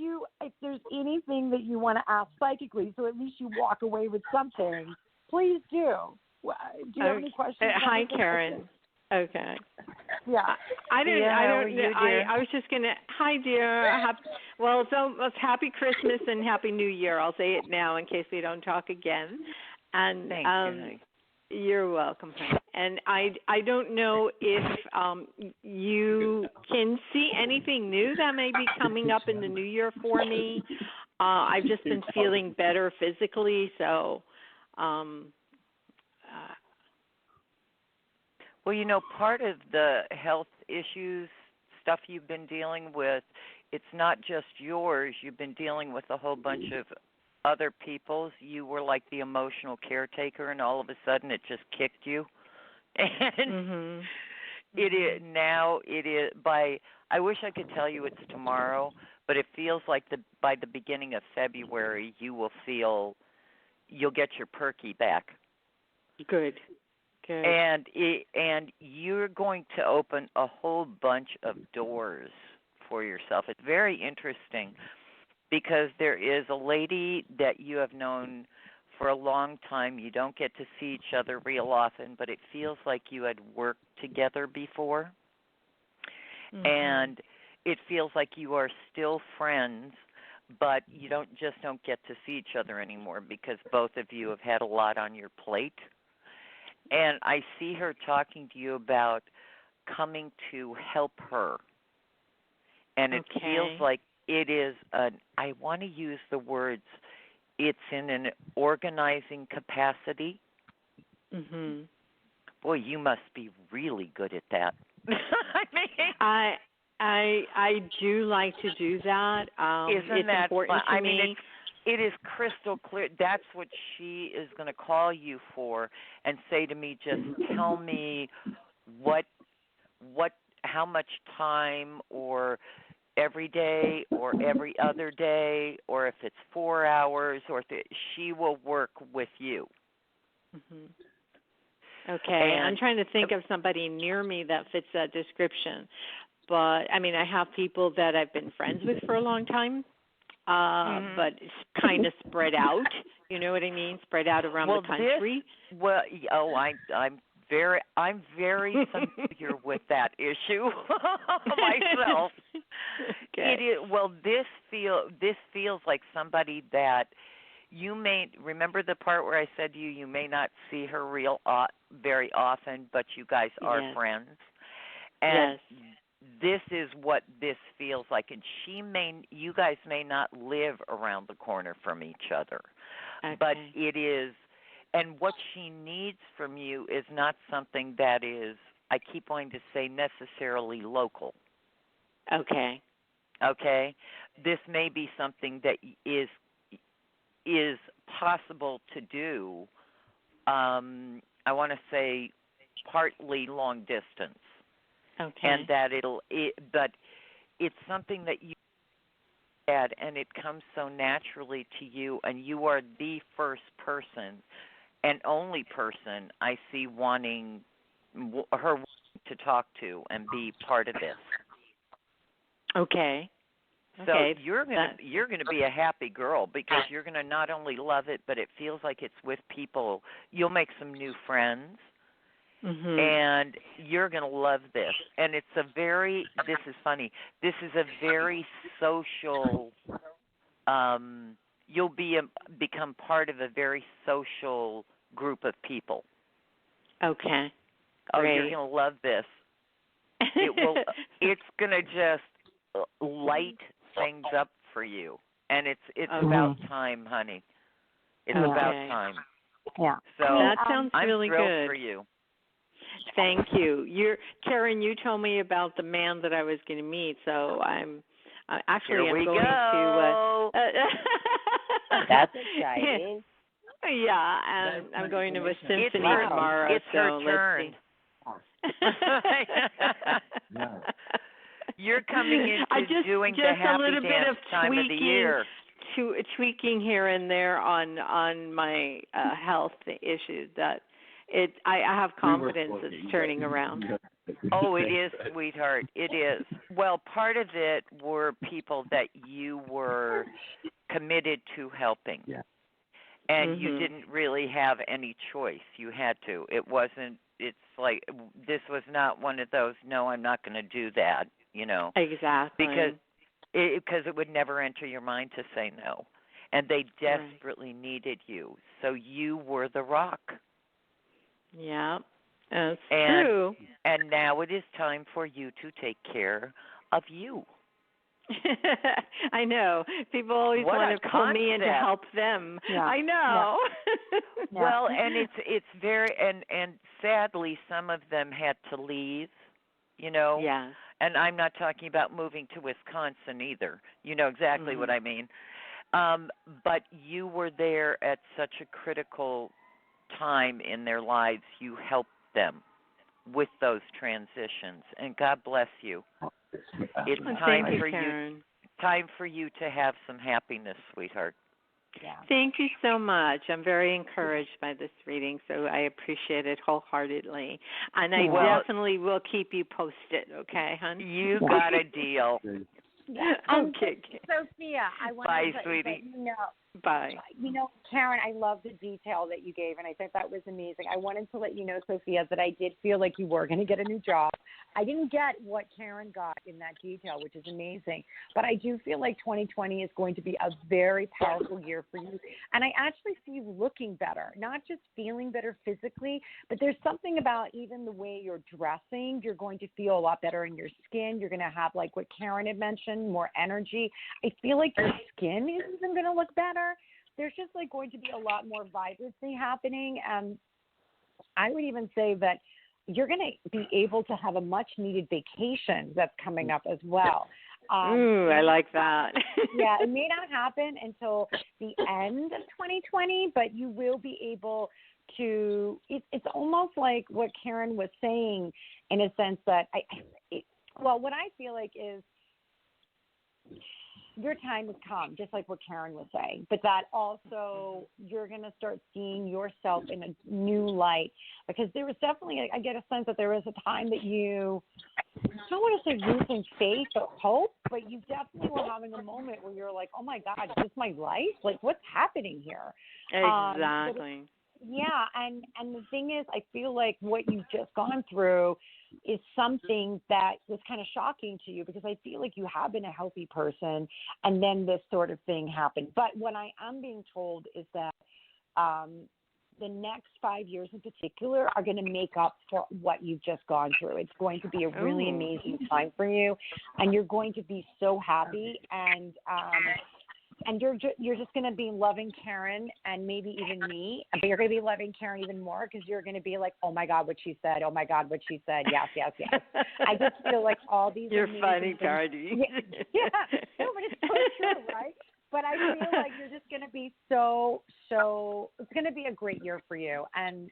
S4: there's anything that you want to ask psychically, so at least you walk away with something, please do. Do you have any questions?
S7: Hi, Karen. Okay.
S4: Yeah.
S7: I don't know. I was just gonna. Hi, dear. It's happy Christmas and happy New Year. I'll say it now in case we don't talk again. And
S1: thank you.
S7: You're welcome, honey. And I don't know if you can see anything new that may be coming up in the new year for me. I've just been feeling better physically, so.
S1: Well, part of the health issues stuff you've been dealing with, it's not just yours. You've been dealing with a whole bunch of other people's. You were like the emotional caretaker, and all of a sudden it just kicked you. And it is I wish I could tell you it's tomorrow, but it feels like by the beginning of February you'll get your perky back.
S7: Good.
S1: And you're going to open a whole bunch of doors for yourself. It's very interesting because there is a lady that you have known for a long time. You don't get to see each other real often, but it feels like you had worked together before. And it feels like you are still friends, but you don't get to see each other anymore because both of you have had a lot on your plate. And I see her talking to you about coming to help her. And it feels like it is I want to use the words, it's in an organizing capacity.
S7: Mhm.
S1: Boy, you must be really good at that.
S7: I do like to do that.
S1: Isn't
S7: it's
S1: that
S7: important
S1: fun?
S7: to me.
S1: It is crystal clear. That's what she is going to call you for, and say to me, just tell me how much time, or every day, or every other day, or if it's 4 hours, or she will work with you.
S7: Mhm. Okay,
S1: And
S7: I'm trying to think of somebody near me that fits that description. But I mean, I have people that I've been friends with for a long time, but it's kind of spread out. You know what I mean? Spread out around the country.
S1: I'm very familiar with that issue myself.
S7: Okay.
S1: It is, this feels like somebody that you may remember the part where I said to you, you may not see her very often, but you guys are friends. And this is what this feels like, and you guys may not live around the corner from each other, but it is, and what she needs from you is not something that is, I keep wanting to say, necessarily local.
S7: Okay.
S1: This may be something that is possible to do. I want to say partly long distance.
S7: Okay.
S1: And that but it's something that you had, and it comes so naturally to you, and you are the first person and only person I see wanting her to talk to and be part of this.
S7: Okay.
S1: So you're gonna be a happy girl, because you're gonna not only love it, but it feels like it's with people. You'll make some new friends.
S7: Mm-hmm.
S1: And you're going to love this. And this is funny, this is a very social, you'll become part of a very social group of people.
S7: Okay.
S1: Oh,
S7: great.
S1: you're going to love this. It's going to just light things up for you. And it's about time, honey. It's about time.
S4: Yeah.
S1: So
S7: that sounds really
S1: thrilled
S7: good
S1: for you.
S7: Thank you. Karen, you told me about the man that I was going to meet, so I'm going
S1: to.
S5: That's exciting.
S7: Yeah, and I'm going to a symphony tomorrow.
S1: It's her turn. You're coming into doing the happy dance time of the year.
S7: Tweaking here and there on my health issues that. I have confidence it's turning around.
S1: Oh, it is, sweetheart. It is. Well, part of it were people that you were committed to helping. Yeah. And you didn't really have any choice. You had to. It's like, this was not one of those, no, I'm not going to do that,
S7: Exactly.
S1: Because it would never enter your mind to say no. And they desperately needed you. So you were the rock.
S7: Yeah, that's true.
S1: And now it is time for you to take care of you.
S7: I know. People always want to pull me in to help them. Yeah. I know.
S1: Yeah. Well, and it's very and sadly some of them had to leave,
S7: Yeah.
S1: And I'm not talking about moving to Wisconsin either. You know exactly what I mean. But you were there at such a critical time in their lives. You helped them with those transitions, and God bless you. It's time for you to have some happiness, sweetheart.
S4: Yeah.
S7: Thank you so much. I'm very encouraged by this reading, so I appreciate it wholeheartedly. And I definitely will keep you posted, okay, hon?
S1: You got a deal.
S7: Okay.
S4: Sophia, I want to let you know.
S7: Bye.
S4: Karen, I love the detail that you gave, and I think that was amazing. I wanted to let you know, Sophia, that I did feel like you were going to get a new job. I didn't get what Karen got in that detail, which is amazing. But I do feel like 2020 is going to be a very powerful year for you. And I actually see you looking better, not just feeling better physically, but there's something about even the way you're dressing. You're going to feel a lot better in your skin. You're going to have, like what Karen had mentioned, more energy. I feel like your skin is even going to look better. there's just like going to be a lot more vibrancy happening. And I would even say that you're going to be able to have a much needed vacation that's coming up as well.
S7: I like that.
S4: Yeah, it may not happen until the end of 2020, but you will be able to, it's almost like what Karen was saying, in a sense that, what I feel like is your time has come, just like what Karen was saying, but that also you're going to start seeing yourself in a new light, because there was definitely, I get a sense that there was a time that you, I don't want to say losing faith or hope, but you definitely were having a moment where you're like, oh my God, is this my life? Like, what's happening here?
S7: Exactly.
S4: And the thing is, I feel like what you've just gone through is something that was kind of shocking to you, because I feel like you have been a healthy person and then this sort of thing happened. But what I am being told is that the next 5 years in particular are going to make up for what you've just gone through. It's going to be a really amazing time for you, and you're going to be so happy, and you're just going to be loving Karen and maybe even me, but you're going to be loving Karen even more, because you're going to be like, oh my God, what she said. Oh my God, what she said. Yes, yes, yes. I just feel like all these.
S7: You're funny, Pardis.
S4: Yeah. No, but it's so true, right? But I feel like you're just going to be so, it's going to be a great year for you. And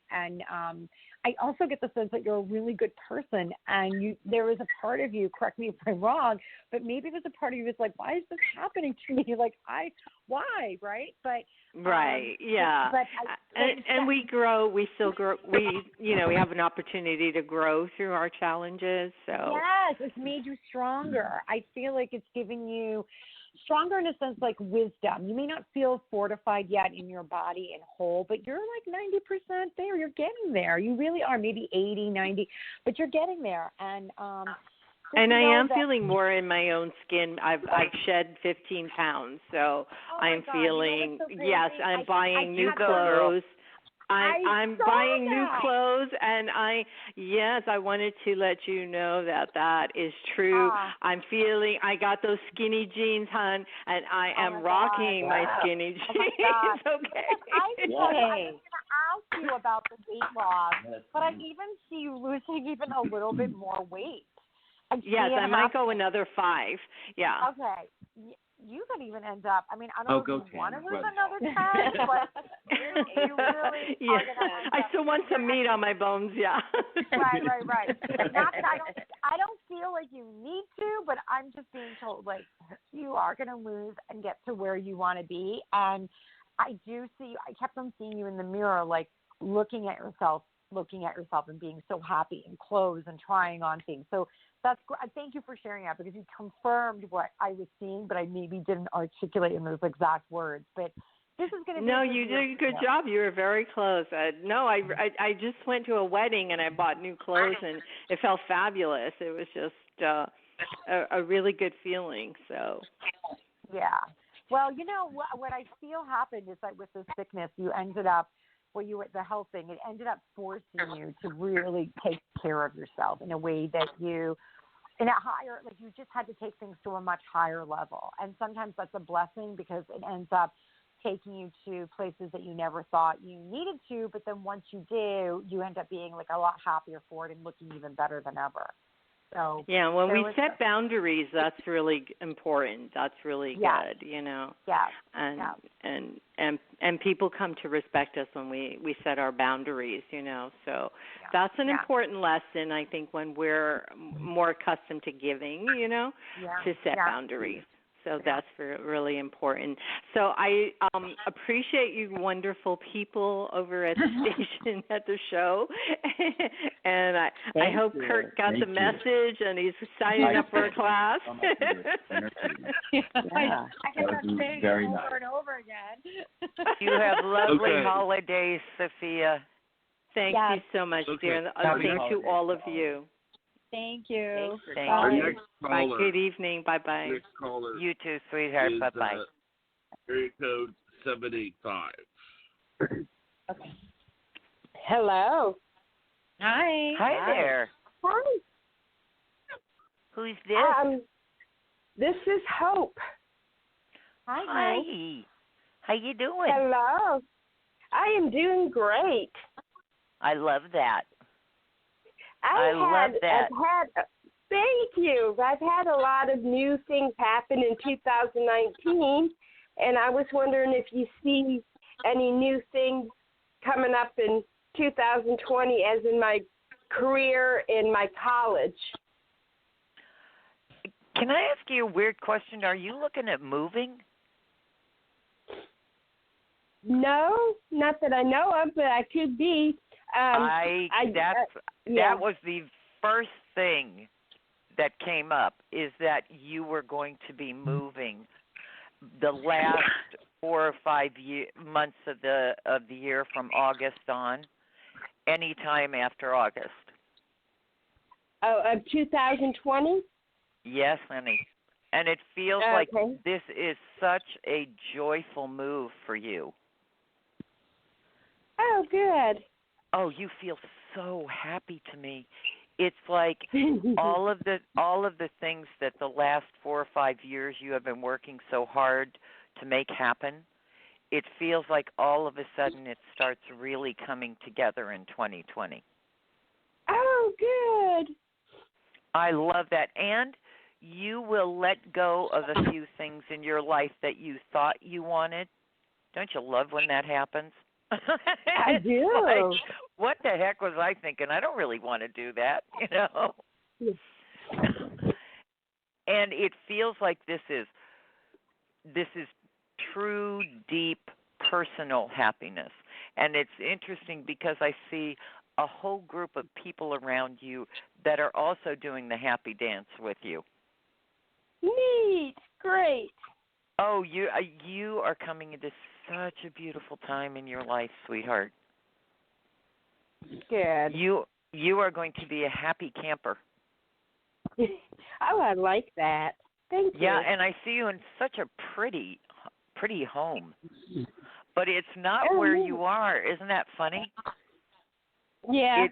S4: I also get the sense that you're a really good person, and there was a part of you, correct me if I'm wrong, but maybe there's a part of you that's like, why is this happening to me? Like, why, right? But
S7: right, yeah.
S4: But
S7: and we grow, we still grow. We have an opportunity to grow through our challenges. So
S4: yes, it's made you stronger. I feel like it's given you stronger in a sense, like wisdom. You may not feel fortified yet in your body and whole, but you're like 90% there. You're getting there. You really are, maybe 80, 90, but you're getting there. And
S7: I am feeling more in my own skin. I've shed 15 pounds, so I'm feeling, yes, I'm buying new clothes. I'm buying new clothes, and I wanted to let you know that is true. I'm feeling, I got those skinny jeans, hon, and I am rocking my skinny jeans. Okay.
S4: I was going to ask you about the weight loss, but I even see you losing even a little bit more weight.
S7: Yes, I might go another 5. Yeah.
S4: Okay. You could even end up, I mean, I don't know if you want to lose another 10, but you really are going to
S7: I still want some meat on my bones, yeah.
S4: Right. Not that I don't feel like you need to, but I'm just being told, like, you are going to lose and get to where you want to be. And I do see, I kept on seeing you in the mirror, like, looking at yourself and being so happy in clothes and trying on things. So that's great. Thank you for sharing that, because you confirmed what I was seeing, but I maybe didn't articulate in those exact words. But this is going to be.
S7: No, you did a good job. You were very close. I just went to a wedding and I bought new clothes and it felt fabulous. It was just a really good feeling. So.
S4: Yeah. Well, what I feel happened is that with this sickness, you ended up. Well, you were the health thing. It ended up forcing you to really take care of yourself in a way that you just had to take things to a much higher level. And sometimes that's a blessing, because it ends up taking you to places that you never thought you needed to. But then once you do, you end up being like a lot happier for it and looking even better than ever. So
S7: yeah, when we set boundaries, that's really important. That's really good,
S4: Yeah.
S7: And people come to respect us when we set our boundaries, So that's an important lesson, I think, when we're more accustomed to giving, to set boundaries. So that's really important. So I appreciate you wonderful people over at the station, at the show. And I hope Kurt got the message and he's signing up for a class.
S4: I guess I'm saying it over and over again.
S1: You have lovely holidays, Sophia.
S7: Thank you so much, dear. And thank you, all of you.
S4: Thank you.
S3: Our next caller.
S7: Bye. Good evening. Bye-bye.
S3: Next caller.
S1: You too, sweetheart. Bye-bye.
S3: Area code 785.
S4: Okay.
S8: Hello.
S4: Hi.
S1: Hi there.
S8: Hi.
S1: Who's this?
S8: This is Hope.
S4: Hi.
S1: How you doing?
S8: Hello. I am doing great.
S1: I love that.
S8: Thank you. I've had a lot of new things happen in 2019, and I was wondering if you see any new things coming up in 2020, as in my career in my college.
S1: Can I ask you a weird question? Are you looking at moving?
S8: No, not that I know of, but I could be.
S1: That was the first thing that came up, is that you were going to be moving the last 4 or 5 months of the year, from August on, anytime after August.
S8: Oh, of 2020?
S1: Yes, honey. And it feels like this is such a joyful move for you.
S8: Oh, good.
S1: Oh, you feel so happy to me. It's like all of the things that the last 4 or 5 years you have been working so hard to make happen. It feels like all of a sudden it starts really coming together in 2020.
S8: Oh, good.
S1: I love that. And you will let go of a few things in your life that you thought you wanted. Don't you love when that happens?
S8: I do.
S1: Like, what the heck was I thinking? I don't really want to do that, you know. And it feels like this is true, deep, personal happiness. And it's interesting because I see a whole group of people around you that are also doing the happy dance with you.
S8: Neat. Great.
S1: Oh, you are coming into such a beautiful time in your life, sweetheart.
S8: Good.
S1: You are going to be a happy camper.
S8: Oh, I like that. Thank you.
S1: Yeah, and I see you in such a pretty home. But it's not where you are. Isn't that funny?
S8: Yeah.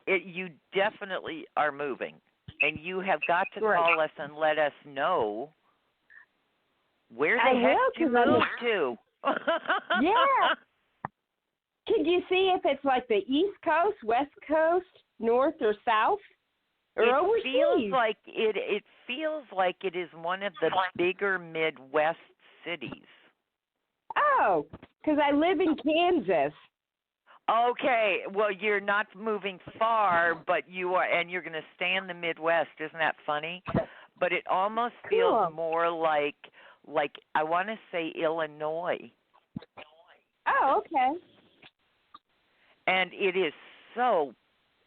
S1: You definitely are moving. And you have got to call us and let us know where the heck you moved to.
S8: Yeah. Could you see if it's like the East Coast, West Coast, North or South, or overseas?
S1: It feels like it is one of the bigger Midwest cities.
S8: Oh, because I live in Kansas.
S1: Okay, well, you're not moving far, but you are, and you're going to stay in the Midwest. Isn't that funny? But it almost feels more like I want to say Illinois.
S8: Oh, okay.
S1: And it is so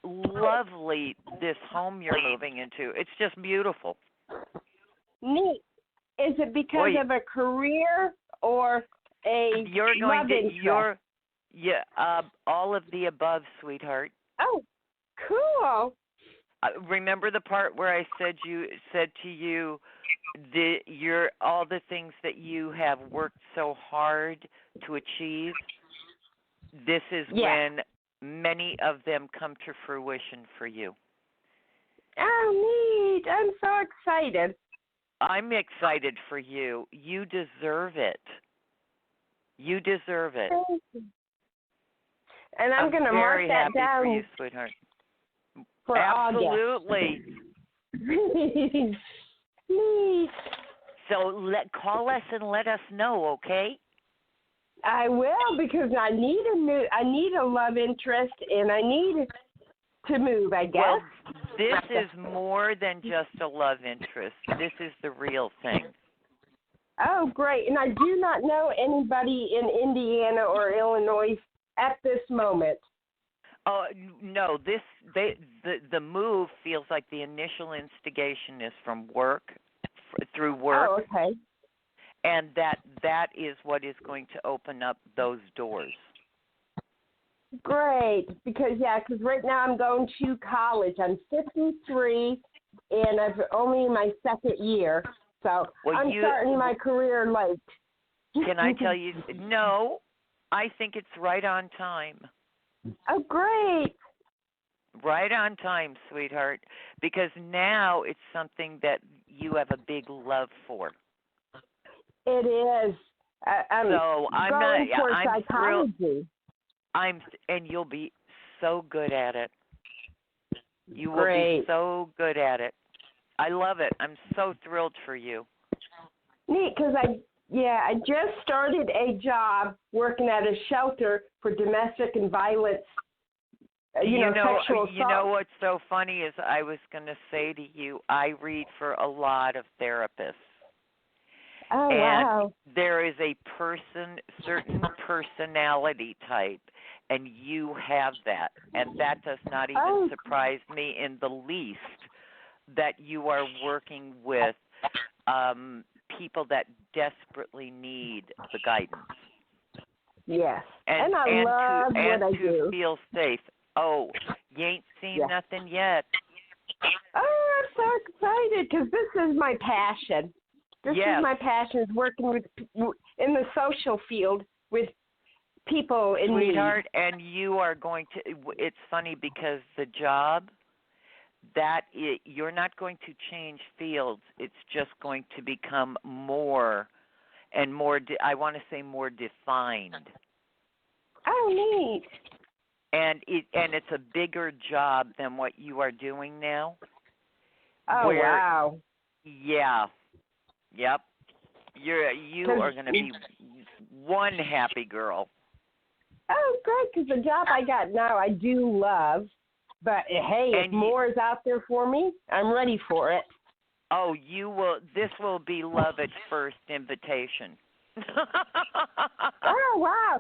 S1: lovely, this home you're moving into. It's just beautiful.
S8: Neat. Is it because of a career or a love interest?
S1: All of the above, sweetheart.
S8: Oh, cool.
S1: Remember the part where I said to you all the things that you have worked so hard to achieve? This is when many of them come to fruition for you.
S8: Oh, neat. I'm so excited.
S1: I'm excited for you. You deserve it. You deserve it.
S8: Thank you. And I'm going to mark that down
S1: for you, sweetheart.
S8: For
S1: absolutely.
S8: Neat.
S1: So call us and let us know, okay?
S8: I will, because I need a love interest, and I need to move, I guess.
S1: Well, this is more than just a love interest. This is the real thing.
S8: Oh, great. And I do not know anybody in Indiana or Illinois at this moment.
S1: Oh, no, the move feels like the initial instigation is from work, through work.
S8: Oh, okay.
S1: And that is what is going to open up those doors.
S8: Great, because right now I'm going to college. I'm 53, and I'm only in my second year, so I'm starting my career late.
S1: Can I tell you? No, I think it's right on time.
S8: Oh, great.
S1: Right on time, sweetheart, because now it's something that you have a big love for.
S8: It is. I'm going for psychology.
S1: And you'll be so good at it. You will
S8: Great.
S1: be so good at it. I love it. I'm so thrilled for you.
S8: Neat, because I just started a job working at a shelter for domestic and violence, sexual assault.
S1: You know what's so funny is I was going to say to you, I read for a lot of therapists.
S8: Oh,
S1: and
S8: wow.
S1: There is a certain personality type, and you have that. And that does not even surprise me in the least that you are working with people that desperately need the guidance.
S8: Yes. And I love what I do.
S1: To feel safe. Oh, you ain't seen nothing yet.
S8: Oh, I'm so excited because this is my passion. This is my passion, is working in the social field with people in need.
S1: Sweetheart, and you are going to, it's funny because the job, you're not going to change fields. It's just going to become more and more, I want to say more defined.
S8: Oh, neat.
S1: And it's a bigger job than what you are doing now.
S8: Oh, wow.
S1: Yeah. Yep. You are going to be one happy girl.
S8: Oh, great, because the job I got now I do love. But, hey, if more is out there for me, I'm ready for it.
S1: Oh, you will. This will be love at first invitation.
S8: Oh, wow.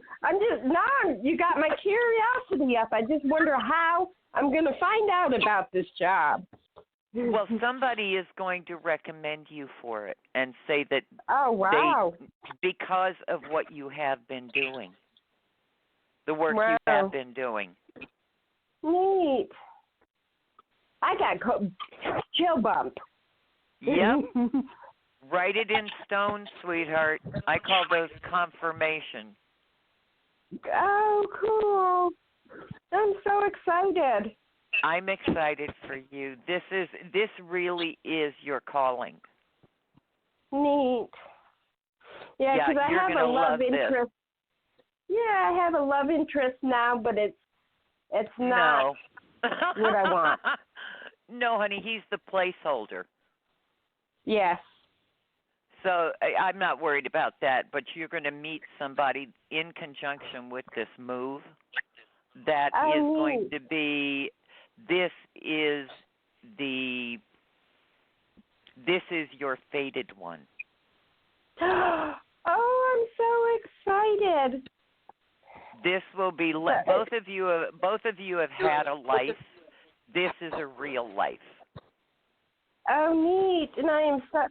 S8: You got my curiosity up. I just wonder how I'm going to find out about this job.
S1: Well, somebody is going to recommend you for it and say that because of what you have been doing, the work you have been doing.
S8: Neat. I got chill bump.
S1: Yep. Write it in stone, sweetheart. I call those confirmation.
S8: Oh, cool. I'm so excited.
S1: I'm excited for you. This really is your calling.
S8: Neat. Yeah, because I have a love interest. Yeah, I have a love interest now, but it's not what I want.
S1: No, honey, he's the placeholder.
S8: Yes.
S1: So I'm not worried about that, but you're going to meet somebody in conjunction with this move that is going to be, this is your fated one.
S8: Oh, I'm so excited.
S1: This will be, both of you have had a life. This is a real life.
S8: Oh, neat. And I am so,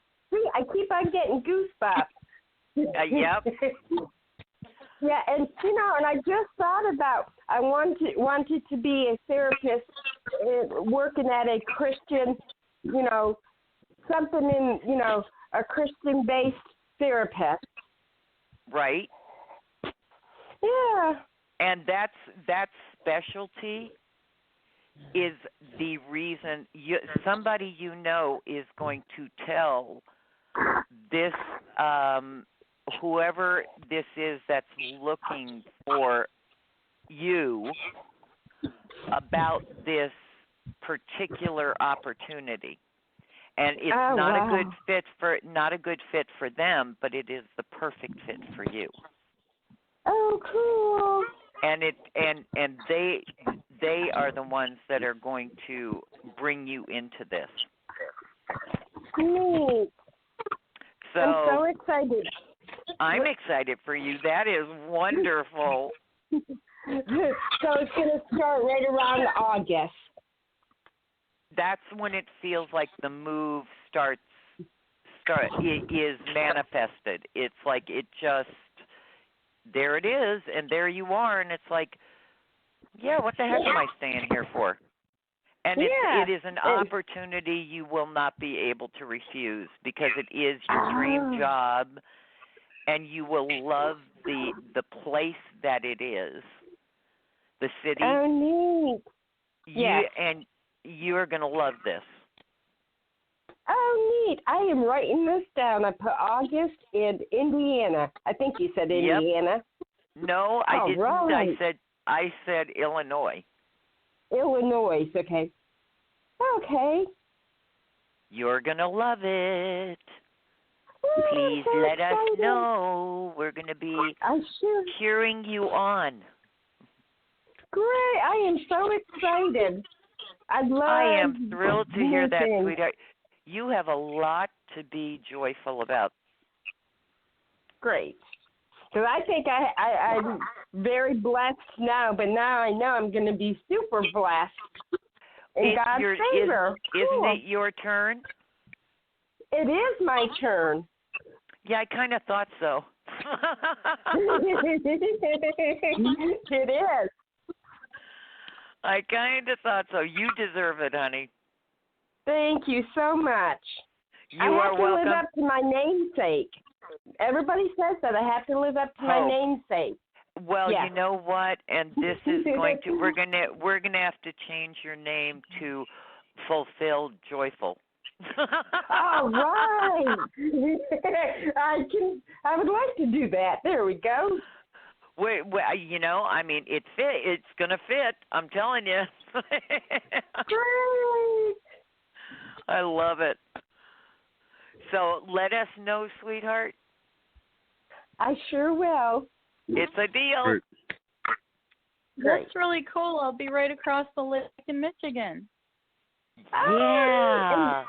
S8: I keep on getting goosebumps.
S1: Yep.
S8: Yeah, and and I just thought about, I wanted to be a therapist working at a Christian, something in, a Christian-based therapist.
S1: Right.
S8: Yeah.
S1: And that specialty is the reason somebody is going to tell this whoever this is that's looking for you about this particular opportunity. And it's not a good fit for them, but it is the perfect fit for you.
S8: Oh, cool.
S1: And they are the ones that are going to bring you into this.
S8: Neat.
S1: So
S8: I'm so excited.
S1: I'm excited for you. That is wonderful.
S8: So it's going to start right around August.
S1: That's when it feels like the move it is manifested. It's like it just, there it is, and there you are, and it's like, yeah, what the heck am I staying here for? And it is an opportunity you will not be able to refuse because it is your dream job, and you will love the place that it is, the city.
S8: Oh, neat.
S1: And you're going to love this.
S8: Oh, great. I am writing this down. I put August in Indiana. I think you said Indiana.
S1: Yep. No, I didn't.
S8: Right.
S1: I said Illinois.
S8: Illinois. Okay. Okay.
S1: You're gonna love it. Please let us know. We're gonna be cheering you on.
S8: Great. I am so excited.
S1: I am thrilled to hear that, sweetheart. You have a lot to be joyful about.
S8: Great. Because I think I'm very blessed now, but now I know I'm going to be super blessed in God's favor.
S1: Isn't it your turn?
S8: It is my turn.
S1: Yeah, I kind of thought so.
S8: It is.
S1: I kind of thought so. You deserve it, honey.
S8: Thank you so much.
S1: You are welcome.
S8: I have to live up to my namesake. Everybody says that I have to live up to my namesake.
S1: Well, you know what? And this is going to we're gonna have to change your name to Fulfilled Joyful.
S8: All right. I would like to do that. There we go.
S1: Wait, you know, I mean, it's gonna fit. I'm telling you.
S8: Great.
S1: I love it. So let us know, sweetheart.
S8: I sure will.
S1: It's a deal.
S9: Great. That's really cool. I'll be right across the lake in Michigan.
S1: Yeah.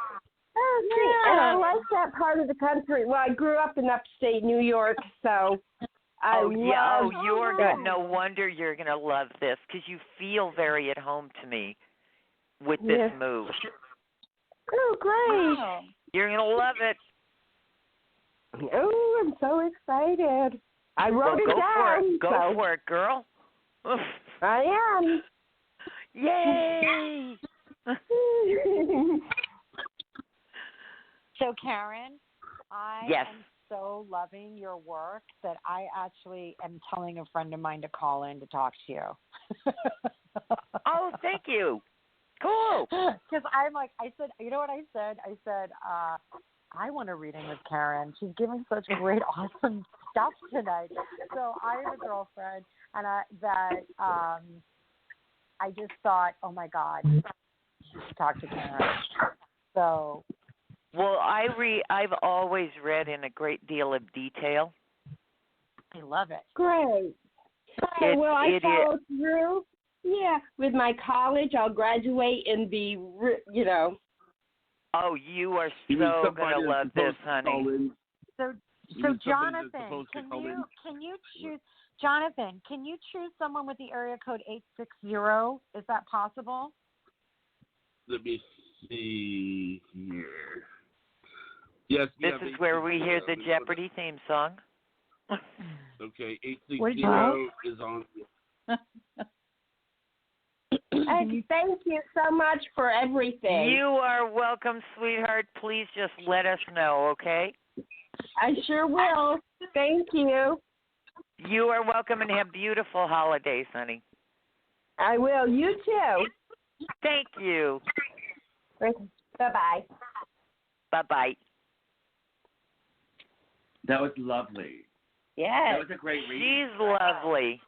S8: And I like that part of the country. Well, I grew up in upstate New York, so
S1: you're good. No wonder you're going to love this because you feel very at home to me with this move.
S8: Oh, great.
S1: Wow. You're going to love it.
S8: Oh, I'm so excited. I wrote it down.
S1: Go for it, girl.
S8: I am.
S1: Yay.
S4: So, Karen, I
S1: am
S4: so loving your work that I actually am telling a friend of mine to call in to talk to you.
S1: Oh, thank you. Cool.
S4: Because I'm like, I said, you know what I said? I said, I want a reading with Karen. She's giving such great, awesome stuff tonight. So I have a girlfriend, and I just thought, oh my God, she should talk to Karen. So.
S1: Well, I've always read in a great deal of detail.
S4: I love it.
S8: Great. Will I follow through? Yeah, with my college, I'll graduate and be,
S1: Oh, you are so gonna love this, honey.
S4: So Jonathan, can you choose? Jonathan, can you choose someone with the area code 860? Is that possible?
S3: Let me see here. Yes.
S1: This is where we hear the Jeopardy theme song.
S3: Okay, 860 is on.
S8: Thank you so much for everything.
S1: You are welcome, sweetheart. Please just let us know, okay?
S8: I sure will. Thank you.
S1: You are welcome, and have beautiful holidays, honey.
S8: I will. You too.
S1: Thank you.
S8: Bye-bye.
S1: Bye-bye.
S6: That was lovely.
S5: Yes.
S6: That was a great reading.
S1: She's lovely.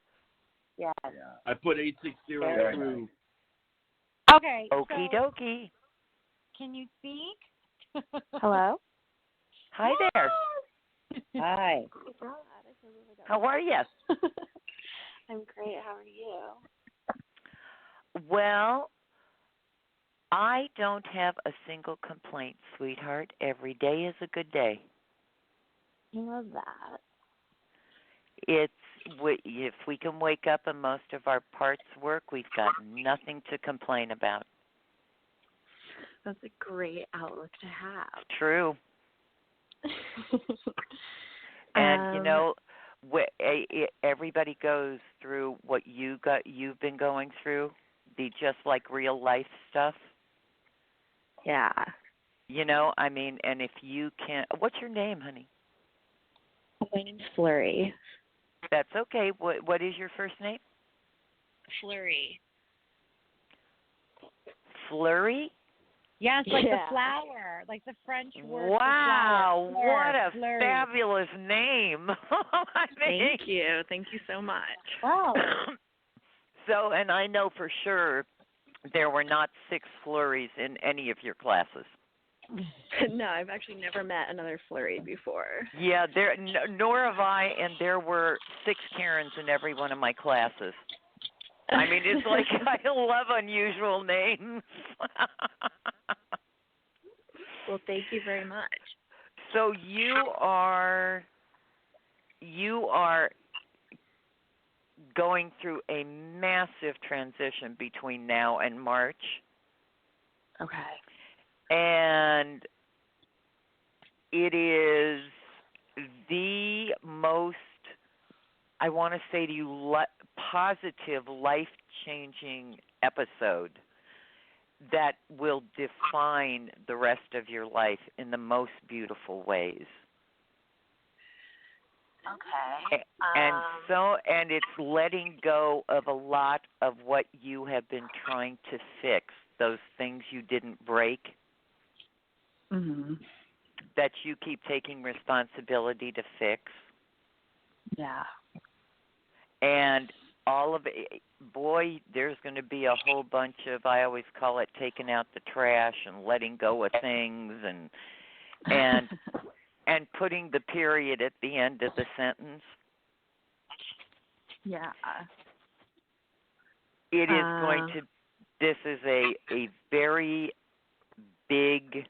S5: Yes.
S6: Yeah.
S3: I put 860 through.
S4: Okay.
S1: Okie dokie.
S4: Can you speak?
S5: Hello?
S1: Hi there.
S5: Hi.
S1: How are you?
S10: I'm great. How are you?
S1: Well, I don't have a single complaint, sweetheart. Every day is a good day.
S10: I love that.
S1: If we can wake up and most of our parts work, we've got nothing to complain about.
S10: That's a great outlook to have.
S1: True. And everybody goes through what you've been going through, the just like real life stuff.
S10: Yeah.
S1: And if you can't, what's your name, honey?
S10: My name's Flurry.
S1: That's okay. What is your first name?
S10: Flurry.
S1: Flurry?
S4: Yes, like the flower. like the French word
S1: wow,
S4: for flower.
S1: what a
S4: Flurry.
S1: fabulous name.
S10: Thank you. Thank you so much.
S4: Wow.
S1: So, and I know for sure there were not 6 flurries in any of your classes.
S10: No, I've actually never met another Flurry before.
S1: Yeah, nor have I, and there were 6 Karens in every one of my classes. I mean, it's like I love unusual names.
S10: Well, thank you very much.
S1: So you are going through a massive transition between now and March.
S10: Okay.
S1: And it is the most, I want to say to you, positive, life-changing episode that will define the rest of your life in the most beautiful ways.
S10: Okay.
S1: And it's letting go of a lot of what you have been trying to fix, those things you didn't break.
S10: Mm-hmm.
S1: That you keep taking responsibility to fix.
S10: Yeah.
S1: And all of it, boy, there's going to be a whole bunch of, I always call it taking out the trash and letting go of things and and putting the period at the end of the sentence.
S10: Yeah.
S1: It is going to, this is a very big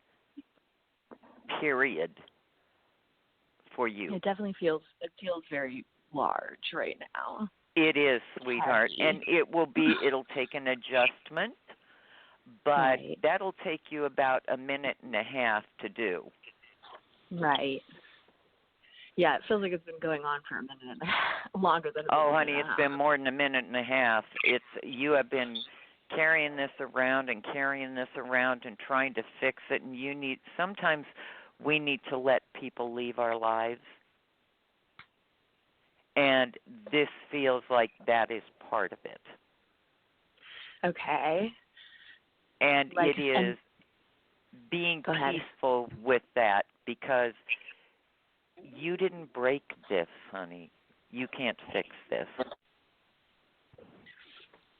S1: period for you.
S10: It definitely feels very large right now.
S1: It is, sweetheart, and it'll take an adjustment, but that'll take you about a minute and a half to do.
S10: Right. Yeah, it feels like it's been going on for a minute and a half, longer than
S1: Oh, honey, it's been more than a minute and a half. You have been carrying this around and trying to fix it, and sometimes we need to let people leave our lives. And this feels like that is part of it.
S10: Okay.
S1: And it is being peaceful with that, because you didn't break this, honey. You can't fix this.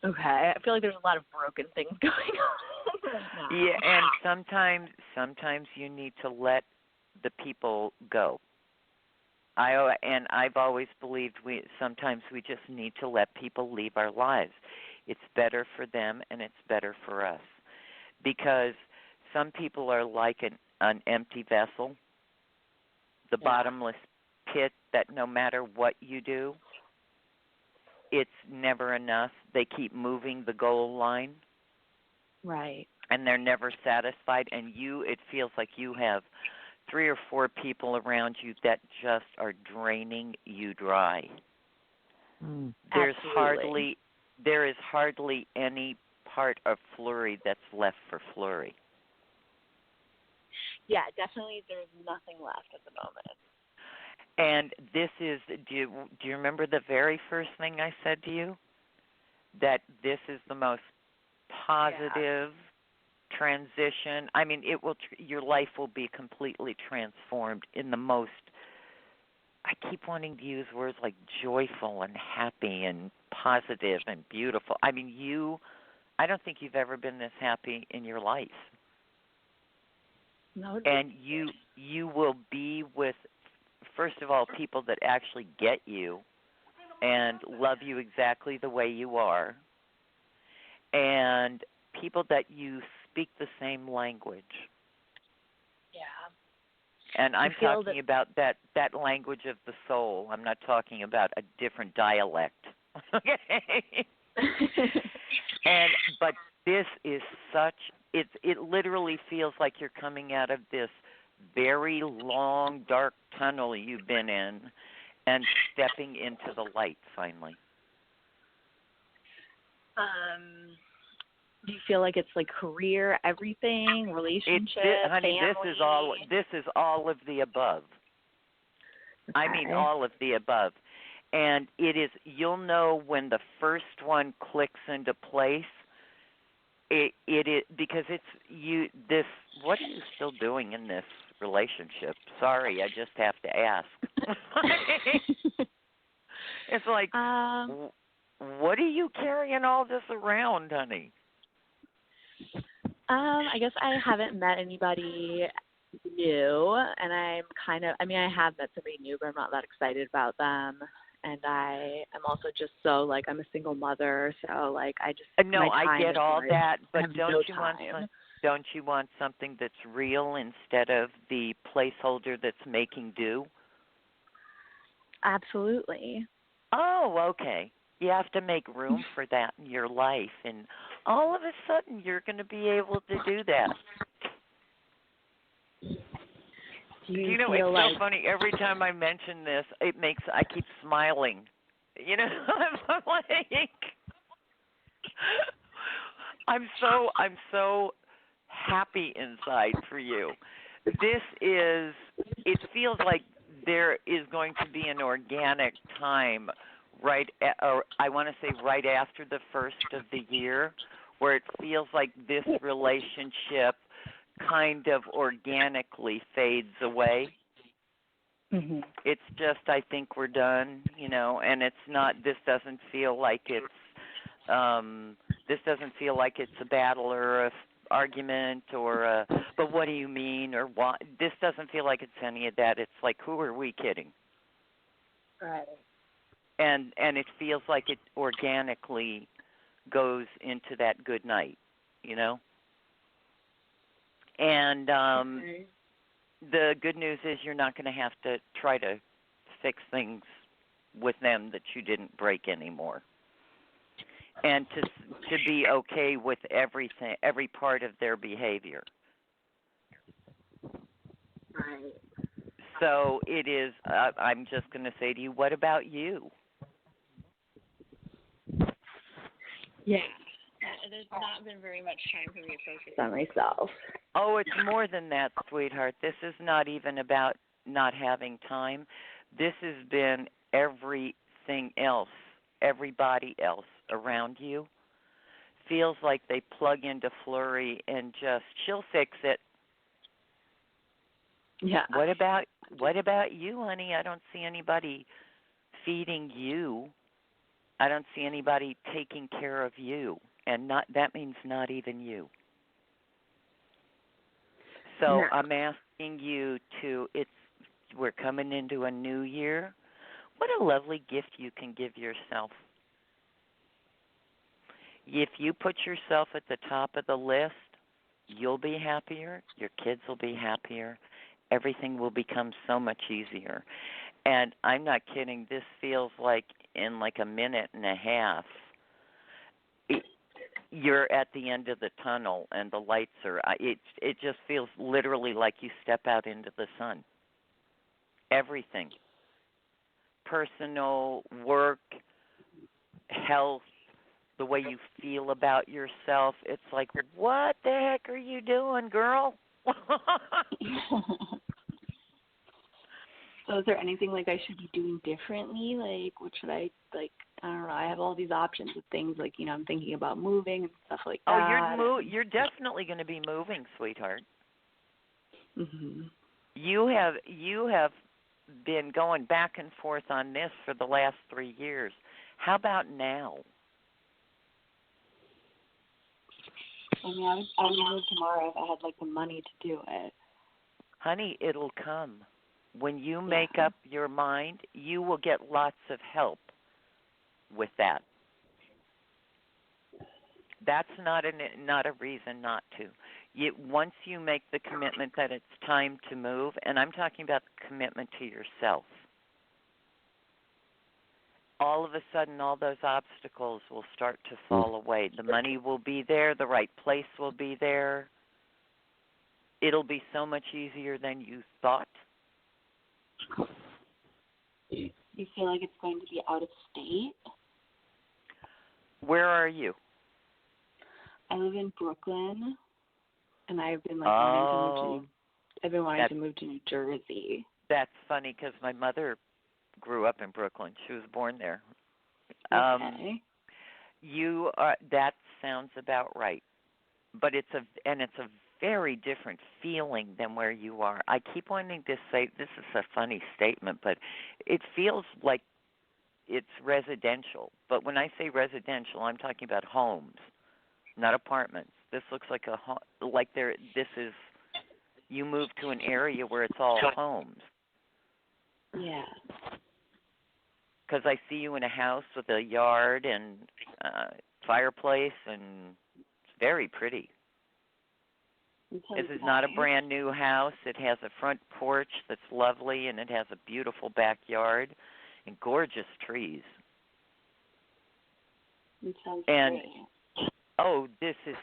S10: Okay. I feel like there's a lot of broken things going on right now.
S1: Yeah, and sometimes you need to let the people go. I've always believed sometimes we just need to let people leave our lives. It's better for them and it's better for us. Because some people are like an empty vessel, the bottomless pit that no matter what you do, it's never enough. They keep moving the goal line.
S10: Right.
S1: And they're never satisfied. And it feels like you have 3 or 4 people around you that just are draining you dry. There is hardly any part of Flurry that's left for Flurry.
S10: Yeah, definitely there's nothing left at the moment.
S1: And this is, do you remember the very first thing I said to you? That this is the most positive transition. I mean, your life will be completely transformed in the most, I keep wanting to use words like joyful and happy and positive and beautiful. I mean, I don't think you've ever been this happy in your life.
S10: No.
S1: And you will be with, first of all, people that actually get you and love you exactly the way you are, and people that you speak the same language.
S10: Yeah.
S1: And I'm talking about that language of the soul. I'm not talking about a different dialect. Okay? But this is it literally feels like you're coming out of this very long, dark tunnel you've been in and stepping into the light finally.
S10: Do you feel like it's like career, everything, relationship,
S1: honey,
S10: family?
S1: this is all of the above.
S10: Okay.
S1: I mean all of the above. And you'll know when the first one clicks into place, it is because it's you. This. What are you still doing in this relationship? Sorry, I just have to ask. It's like, what are you carrying all this around, honey?
S10: I guess I haven't met anybody new, and I have met somebody new, but I'm not that excited about them. And I am also just so, like, I'm a single mother, so, like, I just
S1: no, I get all that, but don't you want something that's real instead of the placeholder that's making do?
S10: Absolutely.
S1: Oh, okay. You have to make room for that in your life, and all of a sudden you're going to be able to do that. You know, it's so funny. Every time I mention this, I keep smiling. You know, I'm like, I'm so happy inside for you. It feels like there is going to be an organic time I want to say right after the first of the year, where it feels like this relationship kind of organically fades away.
S10: Mm-hmm.
S1: It's just, I think we're done, you know, and it's not. This doesn't feel like it's a battle or a argument or but what do you mean or what? This doesn't feel like it's any of that. It's like, who are we kidding?
S10: Right.
S1: And it feels like it organically goes into that good night, you know. And the good news is you're not going to have to try to fix things with them that you didn't break anymore. And to be okay with everything, every part of their behavior.
S10: Right.
S1: So it is, I'm just going to say to you, what about you?
S10: Yeah. There's not been very much time for me to focus on myself.
S1: Oh, it's more than that, sweetheart. This is not even about not having time. This has been everything else, everybody else around you feels like they plug into Flurry and just, she'll fix it.
S10: Yeah.
S1: What about you, honey? I don't see anybody feeding you. I don't see anybody taking care of you. And that means not even you. So
S10: no.
S1: I'm asking you we're coming into a new year. What a lovely gift you can give yourself. If you put yourself at the top of the list, you'll be happier, your kids will be happier, everything will become so much easier. And I'm not kidding, this feels like in like a minute and a half, you're at the end of the tunnel and the lights are, it just feels literally like you step out into the sun. Everything. Personal, work, health, the way you feel about yourself. It's like, what the heck are you doing, girl?
S10: So is there anything like I should be doing differently? Like, what should I, like, I don't know. I have all these options of things, like, you know, I'm thinking about moving and stuff like that.
S1: Oh, you're definitely going to be moving, sweetheart.
S10: Mm-hmm.
S1: You have been going back and forth on this for the last 3 years. How about now?
S10: I mean, I would move tomorrow if I had, like, the money to do it.
S1: Honey, it'll come. When you make up your mind, you will get lots of help with that. That's not a reason not to. Once you make the commitment that it's time to move, and I'm talking about the commitment to yourself, all of a sudden all those obstacles will start to fall away. The money will be there. The right place will be there. It'll be so much easier than you thought.
S10: You feel like it's going to be out of state?
S1: Where are you?
S10: I live in Brooklyn, and I've been wanting to move to New Jersey.
S1: That's funny because my mother grew up in Brooklyn. She was born there.
S10: Okay.
S1: That sounds about right. but it's a very different feeling than where you are. I keep wanting to say, this is a funny statement, but it feels like it's residential. But when I say residential, I'm talking about homes, not apartments. This looks like a home, like this is, you move to an area where it's all homes.
S10: Yeah.
S1: Because I see you in a house with a yard and fireplace, and it's very pretty. This is not a brand new house. It has a front porch that's lovely, and it has a beautiful backyard and gorgeous trees.
S10: It sounds
S1: and
S10: great.
S1: Oh, this is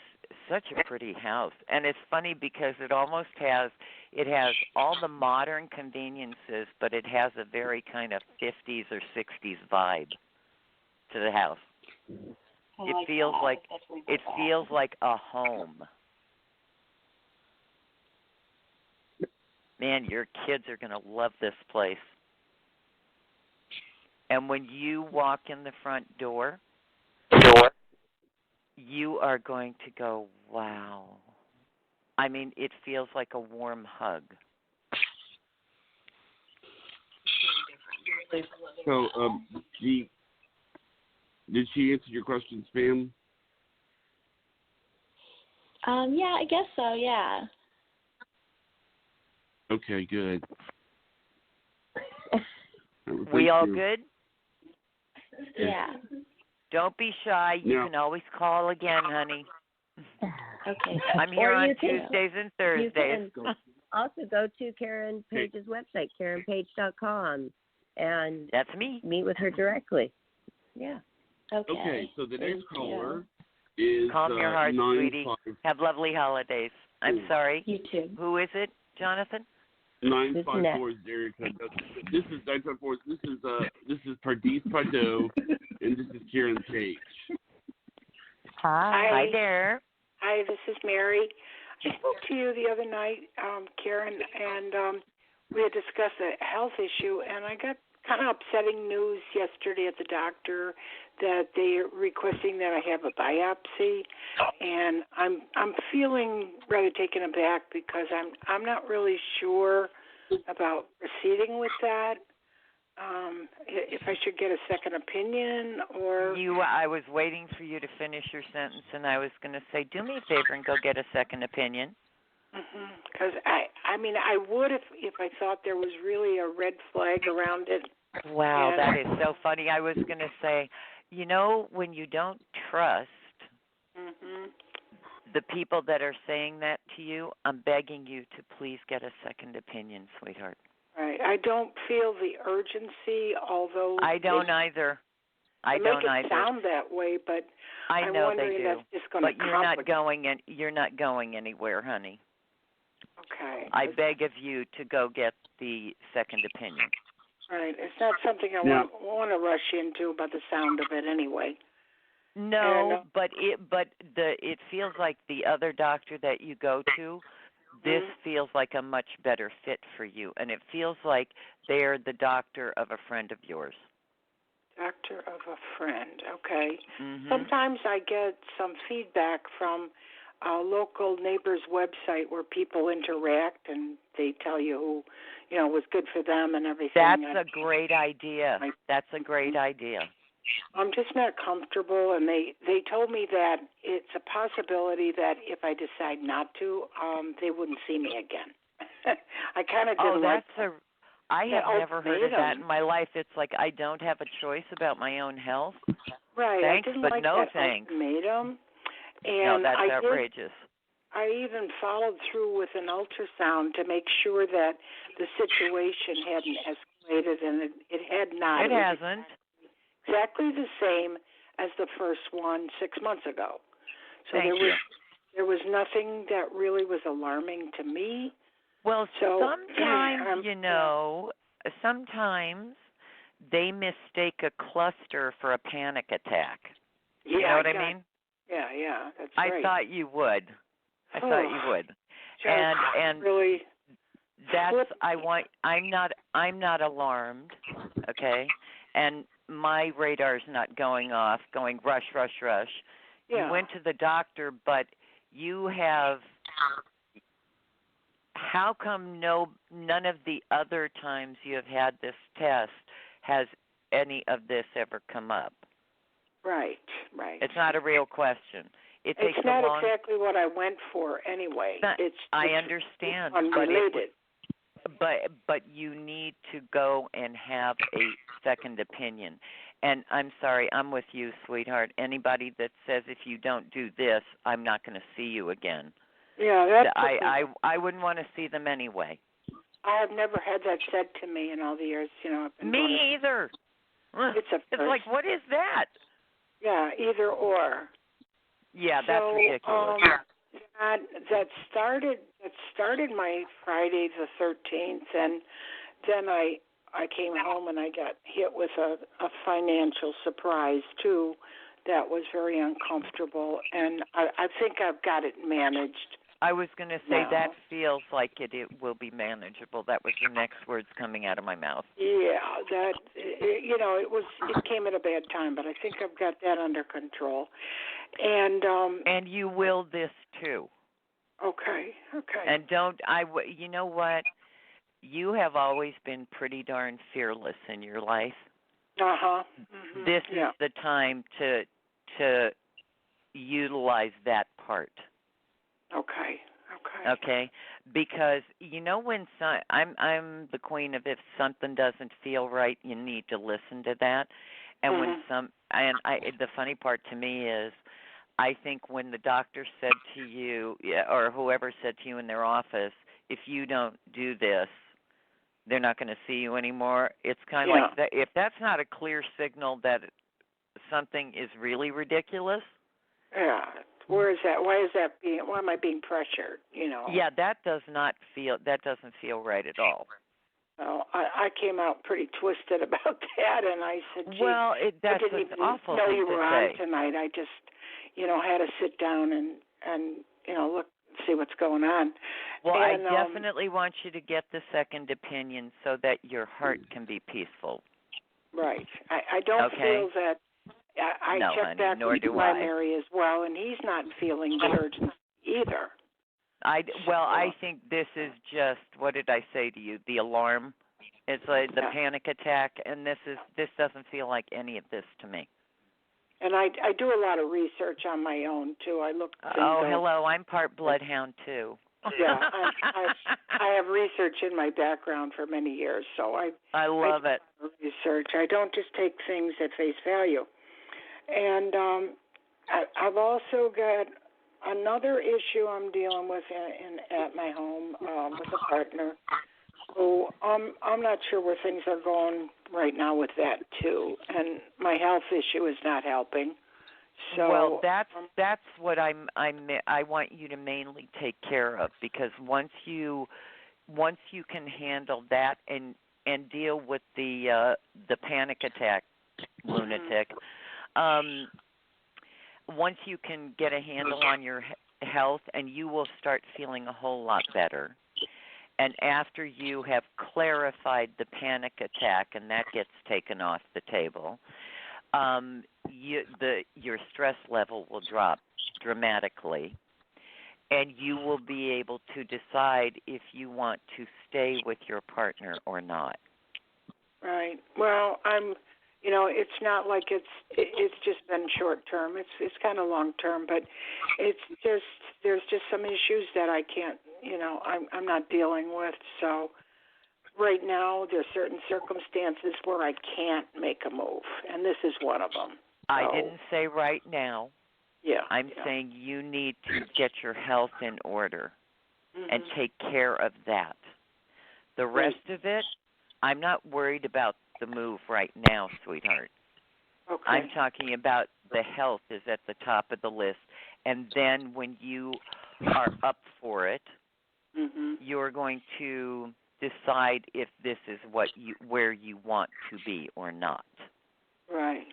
S1: such a pretty house. And it's funny because it has all the modern conveniences, but it has a very kind of 50s or 60s vibe to the house. It feels like a home. Man, your kids are going to love this place. And when you walk in the front door, you are going to go, wow. I mean, it feels like a warm hug.
S3: So, did she answer your question, Spam?
S10: Yeah, I guess so, yeah.
S3: Okay, good.
S1: We all good?
S10: Yeah.
S1: Don't be shy. You can always call again, honey.
S5: Okay.
S1: I'm here on Tuesdays and Thursdays.
S5: You can also go to Karen Page's website, KarenPage.com, and
S1: that's me.
S5: Meet with her directly. Yeah.
S3: Okay, so the next caller is
S1: Calm your heart,
S3: 95.
S1: sweetie. Have lovely holidays. I'm sorry.
S10: You too.
S1: Who is it, Jonathan?
S3: 954 is area code. This is 954. This is Pardis Partow, and this is Karen Page.
S1: Hi there.
S11: Hi, this is Mary. I spoke to you the other night, Karen, and we had discussed a health issue, and I got kind of upsetting news yesterday at the doctor that they're requesting that I have a biopsy, and I'm feeling rather taken aback because I'm not really sure about proceeding with that. If I should get a second opinion or
S1: I was waiting for you to finish your sentence, and I was going to say, do me a favor and go get a second opinion.
S11: Because I mean, I would if I thought there was really a red flag around it.
S1: Wow, that is so funny. I was going to say, when you don't trust the people that are saying that to you, I'm begging you to please get a second opinion, sweetheart.
S11: Right. I don't feel the urgency, although
S1: I don't either. I don't
S11: make it sound that way, but
S1: I know they do.
S11: That's just going
S1: but you're not going anywhere, honey.
S11: Okay.
S1: I beg of you to go get the second opinion.
S11: Right. It's not something I want to rush into by the sound of it anyway.
S1: No, but it feels like the other doctor that you go to, this feels like a much better fit for you, and it feels like they're the doctor of a friend of yours.
S11: Doctor of a friend, okay.
S1: Mm-hmm.
S11: Sometimes I get some feedback from a local neighbor's website where people interact and they tell you who, was good for them and everything.
S1: That's a great idea. That's a great idea.
S11: I'm just not comfortable, and they told me that it's a possibility that if I decide not to, they wouldn't see me again. I kind of didn't like that.
S1: I have never heard of that in my life. It's like I don't have a choice about my own health.
S11: Right.
S1: Thanks,
S11: I didn't
S1: but
S11: like
S1: no
S11: that
S1: thanks.
S11: ultimatum.
S1: No, that's outrageous.
S11: I even followed through with an ultrasound to make sure that the situation hadn't escalated, and it had not.
S1: It hasn't.
S11: Exactly the same as the first one 6 months ago. So there was nothing that really was alarming to me.
S1: Well, sometimes, sometimes they mistake a cluster for a panic attack.
S11: Yeah,
S1: you know what I mean?
S11: Yeah, that's
S1: right. I thought you would. And
S11: really
S1: I'm not alarmed, okay? And my radar's not going off, going rush.
S11: Yeah.
S1: You went to the doctor, but you have. How come none of the other times you have had this test has any of this ever come up?
S11: Right.
S1: It's not a real question. It's
S11: not exactly what I went for anyway.
S1: I understand,
S11: unrelated.
S1: But you need to go and have a second opinion. And I'm sorry, I'm with you, sweetheart. Anybody that says if you don't do this, I'm not going to see you again.
S11: Yeah, that's
S1: I wouldn't want to see them anyway.
S11: I have never had that said to me in all the years, I've been
S1: Me either.
S11: It's
S1: like, what is that?
S11: Yeah, either or.
S1: Yeah, that's ridiculous.
S11: That started my Friday the 13th, and then I came home and I got hit with a financial surprise too. That was very uncomfortable, and I think I've got it managed.
S1: I was going to say that feels like it will be manageable. That was the next words coming out of my mouth.
S11: Yeah, it came at a bad time, but I think I've got that under control. And
S1: you will this too.
S11: Okay.
S1: And you know what? You have always been pretty darn fearless in your life.
S11: Uh-huh.
S1: Mm-hmm. This is the time to utilize that part. Okay. Because when I'm the queen of if something doesn't feel right, you need to listen to that. And the funny part to me is, I think when the doctor said to you, or whoever said to you in their office, if you don't do this, they're not going to see you anymore. It's kind of like that. If that's not a clear signal that something is really ridiculous.
S11: Yeah. Where is that? Why am I being pressured?
S1: Yeah, that doesn't feel right at all.
S11: So I came out pretty twisted about that, and I said, "Gee,
S1: that's
S11: I didn't even
S1: awful
S11: know
S1: thing
S11: you
S1: to
S11: were
S1: say.
S11: on tonight. I just, had to sit down and look, see what's going on."
S1: Well, I definitely want you to get the second opinion so that your heart can be peaceful.
S11: Right. I don't feel that. I checked back with the primary as well, and he's not feeling the urgency either.
S1: I think this is just, what did I say to you? The alarm. It's like the panic attack, and this doesn't feel like any of this to me.
S11: And I do a lot of research on my own too. I look.
S1: Hello! I'm part bloodhound too.
S11: Yeah, I have research in my background for many years, so
S1: I love it.
S11: Research. I don't just take things at face value. And I've also got another issue I'm dealing with at my home with a partner. So I'm not sure where things are going right now with that too, and my health issue is not helping. So
S1: that's what I want you to mainly take care of, because once you can handle that and deal with the panic attack lunatic. Once you can get a handle on your health, and you will start feeling a whole lot better. And after you have clarified the panic attack and that gets taken off the table, your stress level will drop dramatically, and you will be able to decide if you want to stay with your partner or not.
S11: Right. Well, it's not like it's just been short term. It's kind of long term, but there's just some issues that I can't, I'm not dealing with. So right now there's certain circumstances where I can't make a move, and this is one of them. So,
S1: I didn't say right now.
S11: Yeah.
S1: I'm saying you need to get your health in order and take care of that. The rest of it, I'm not worried about the move right now, sweetheart.
S11: Okay.
S1: I'm talking about the health is at the top of the list, and then when you are up for it, you're going to decide if this is where you want to be or not.
S11: Right.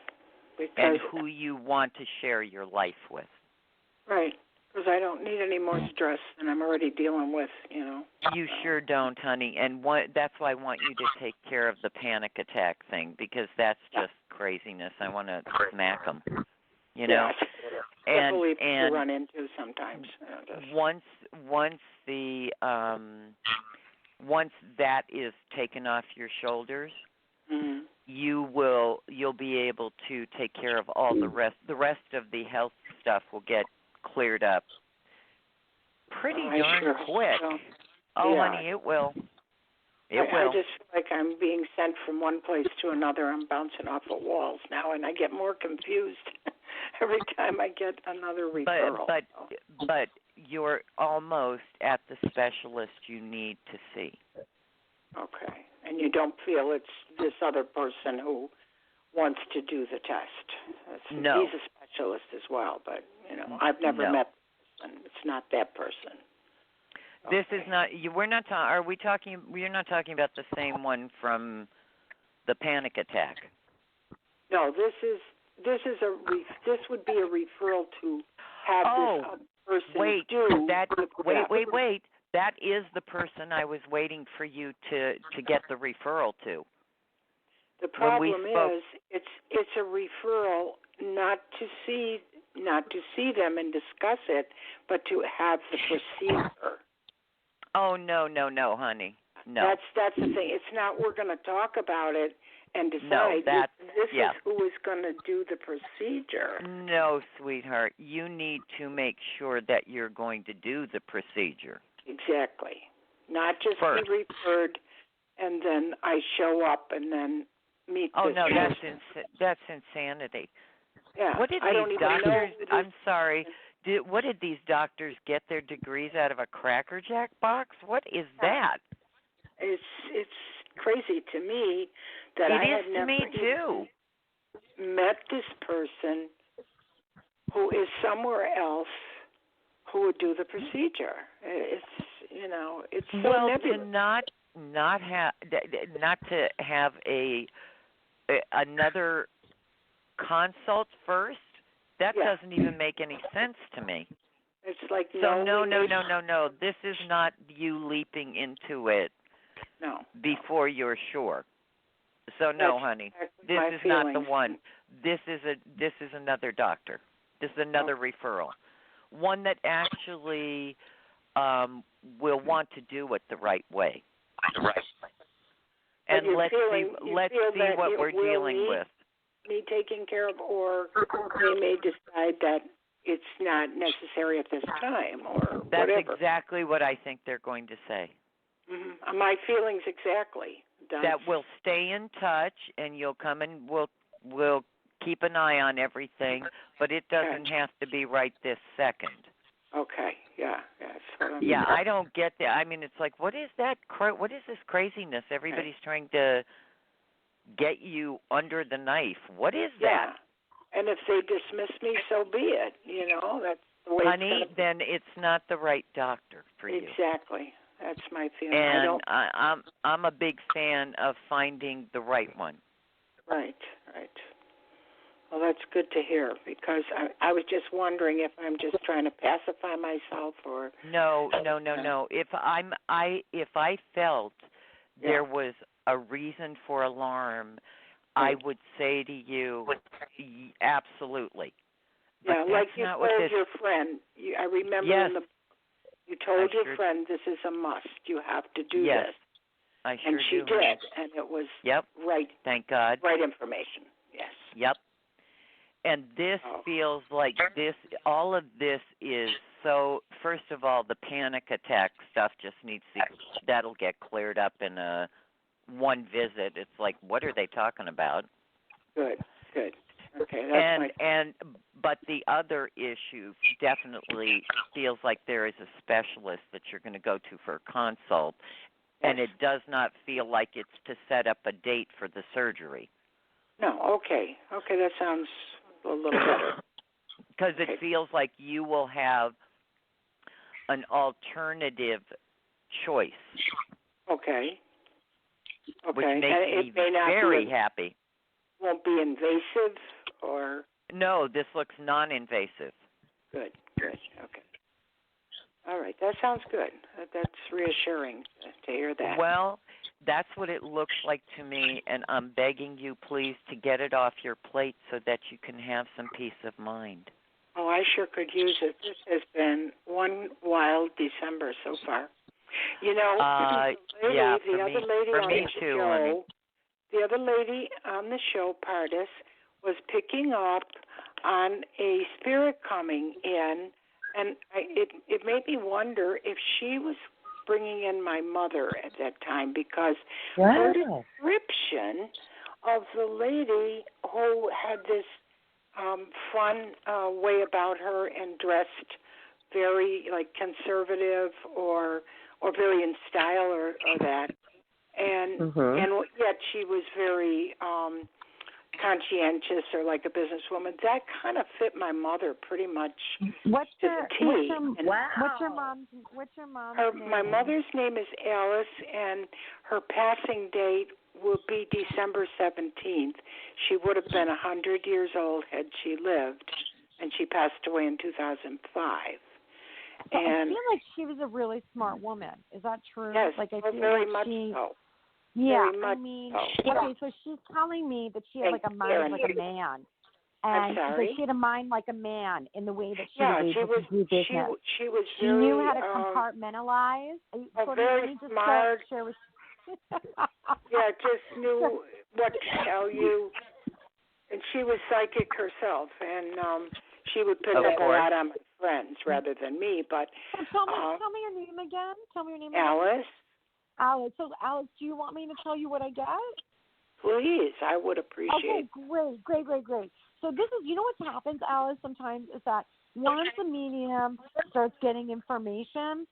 S1: And who you want to share your life with.
S11: Right. Because I don't need any more stress than I'm already dealing with,
S1: You sure don't, honey. And that's why I want you to take care of the panic attack thing, because that's just craziness. I want to smack them,
S11: belief you run into sometimes.
S1: Once that is taken off your shoulders, you'll be able to take care of all the rest. The rest of the health stuff will get cleared up pretty darn quick. So. Oh, yeah. Honey, it will. I
S11: just feel like I'm being sent from one place to another. I'm bouncing off of walls now, and I get more confused every time I get another referral.
S1: But you're almost at the specialist you need to see.
S11: Okay. And you don't feel it's this other person who wants to do the test.
S1: No.
S11: He's a specialist as well, but, I've never met the person. It's not that person.
S1: This is not. We're not. Are we talking? You're not talking about the same one from the panic attack.
S11: No, this would be a referral to have this other person do.
S1: Wait. That is the person I was waiting for you to get the referral to.
S11: The problem is, it's a referral not to see them and discuss it, but to have the procedure.
S1: Oh, no, honey. No.
S11: That's the thing. It's not we're going to talk about it and decide this is who is going to do the procedure.
S1: No, sweetheart. You need to make sure that you're going to do the procedure.
S11: Exactly. Not just be referred and then I show up and then meet this person.
S1: That's insanity.
S11: Yeah.
S1: What did these doctors... I'm sorry. What did these doctors get their degrees out of a Cracker Jack box? What is that?
S11: It's crazy to me that I had never met this person who is somewhere else who would do the procedure. It's so nebulous.
S1: Not to have another consult first. That doesn't even make any sense to me.
S11: It's like
S1: no. This is not you leaping into it.
S11: No.
S1: Before you're sure. So no, honey. This is not the one. This is another doctor. This is another referral. One that actually will want to do it the right way. And let's see what we're dealing with.
S11: Me taking care of, or they may decide that it's not necessary at this time, or
S1: That's
S11: whatever.
S1: That's exactly what I think they're going to say.
S11: Mm-hmm. My feelings exactly.
S1: That we'll stay in touch, and you'll come and we'll keep an eye on everything, but it doesn't have to be right this second.
S11: Okay. Yeah.
S1: Yeah, I don't get that. I mean, it's like, what is that? What is this craziness? Everybody's trying to get you under the knife. What is that?
S11: And if they dismiss me, so be it. That's the way.
S1: Honey, then it's not the right doctor for you.
S11: Exactly. That's my feeling.
S1: And I'm a big fan of finding the right one. Right.
S11: Well, that's good to hear, because I was just wondering if I'm just trying to pacify myself or.
S1: No. If I felt there was a reason for alarm, I would say to you, absolutely.
S11: Yeah, like you told your friend. I remember you told your friend, this is a must. You have to do this.
S1: I sure
S11: and she
S1: do.
S11: did, and it was right.
S1: Thank God.
S11: Right information. Yes.
S1: Yep. And this feels like all of this is so, first of all, the panic attack stuff just needs that'll get cleared up in one visit. It's like, what are they talking about?
S11: Good. Okay.
S1: But the other issue definitely feels like there is a specialist that you're going to go to for a consult, and it does not feel like it's to set up a date for the surgery.
S11: No, okay, that sounds a little better.
S1: Because it feels like you will have an alternative choice.
S11: Okay.
S1: Which makes me very happy.
S11: Won't be invasive or?
S1: No, this looks non-invasive.
S11: Good. Okay. All right, that sounds good. That's reassuring to hear that.
S1: Well, that's what it looks like to me, and I'm begging you, please, to get it off your plate so that you can have some peace of mind.
S11: Oh, I sure could use it. This has been one wild December so far. You know, the other lady on the show, Pardis, was picking up on a spirit coming in, and it made me wonder if she was bringing in my mother at that time, because her description of the lady who had this fun way about her and dressed very like conservative or very in style or that, and yet she was very conscientious or like a businesswoman. That kind of fit my mother pretty much to the T.
S4: What's your mom's name?
S11: My mother's name is Alice, and her passing date will be December 17th. She would have been 100 years old had she lived, and she passed away in 2005.
S4: So I feel like she was a really smart woman. Is that true?
S11: Yes,
S4: like I feel
S11: very
S4: like
S11: much
S4: she,
S11: so.
S4: Yeah,
S11: very much
S4: I mean,
S11: so.
S4: okay, so she's telling me that she had like a mind like a man. And so she had a mind like a man in the way that she was able to do business.
S11: She was
S4: she
S11: very,
S4: knew how to compartmentalize.
S11: Very smart. Yeah, just knew what to tell you. And she was psychic herself, and she would pick up a lot on my friends rather than me. But
S4: tell me your name again. Tell me your name
S11: Alice.
S4: again. Alice. So, Alice, do you want me to tell you what I get?
S11: Please, I would appreciate.
S4: Okay, great. So this is, you know what happens, Alice, sometimes is that once a medium starts getting information,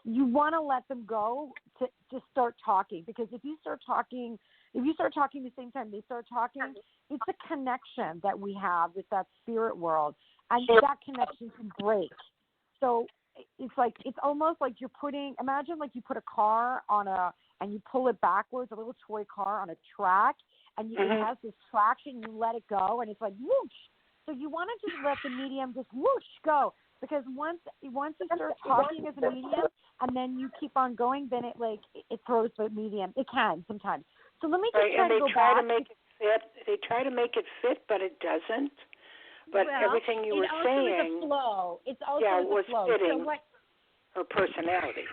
S4: you want to let them go to start talking, because if you start talking the same time they start talking, it's a connection that we have with that spirit world, and that connection can break. So it's almost like imagine like you put a car and you pull it backwards, a little toy car on a track, and it has this traction, you let it go, and it's like whoosh. So you want to just let the medium just whoosh go, because once you start talking as a medium and then you keep on going, then it throws the medium. It can sometimes. So let me just try to go back.
S11: They try to make it fit, but it doesn't. But everything you were saying,
S4: it's a flow. It's also
S11: it was
S4: flow.
S11: fitting
S4: So
S11: her personality.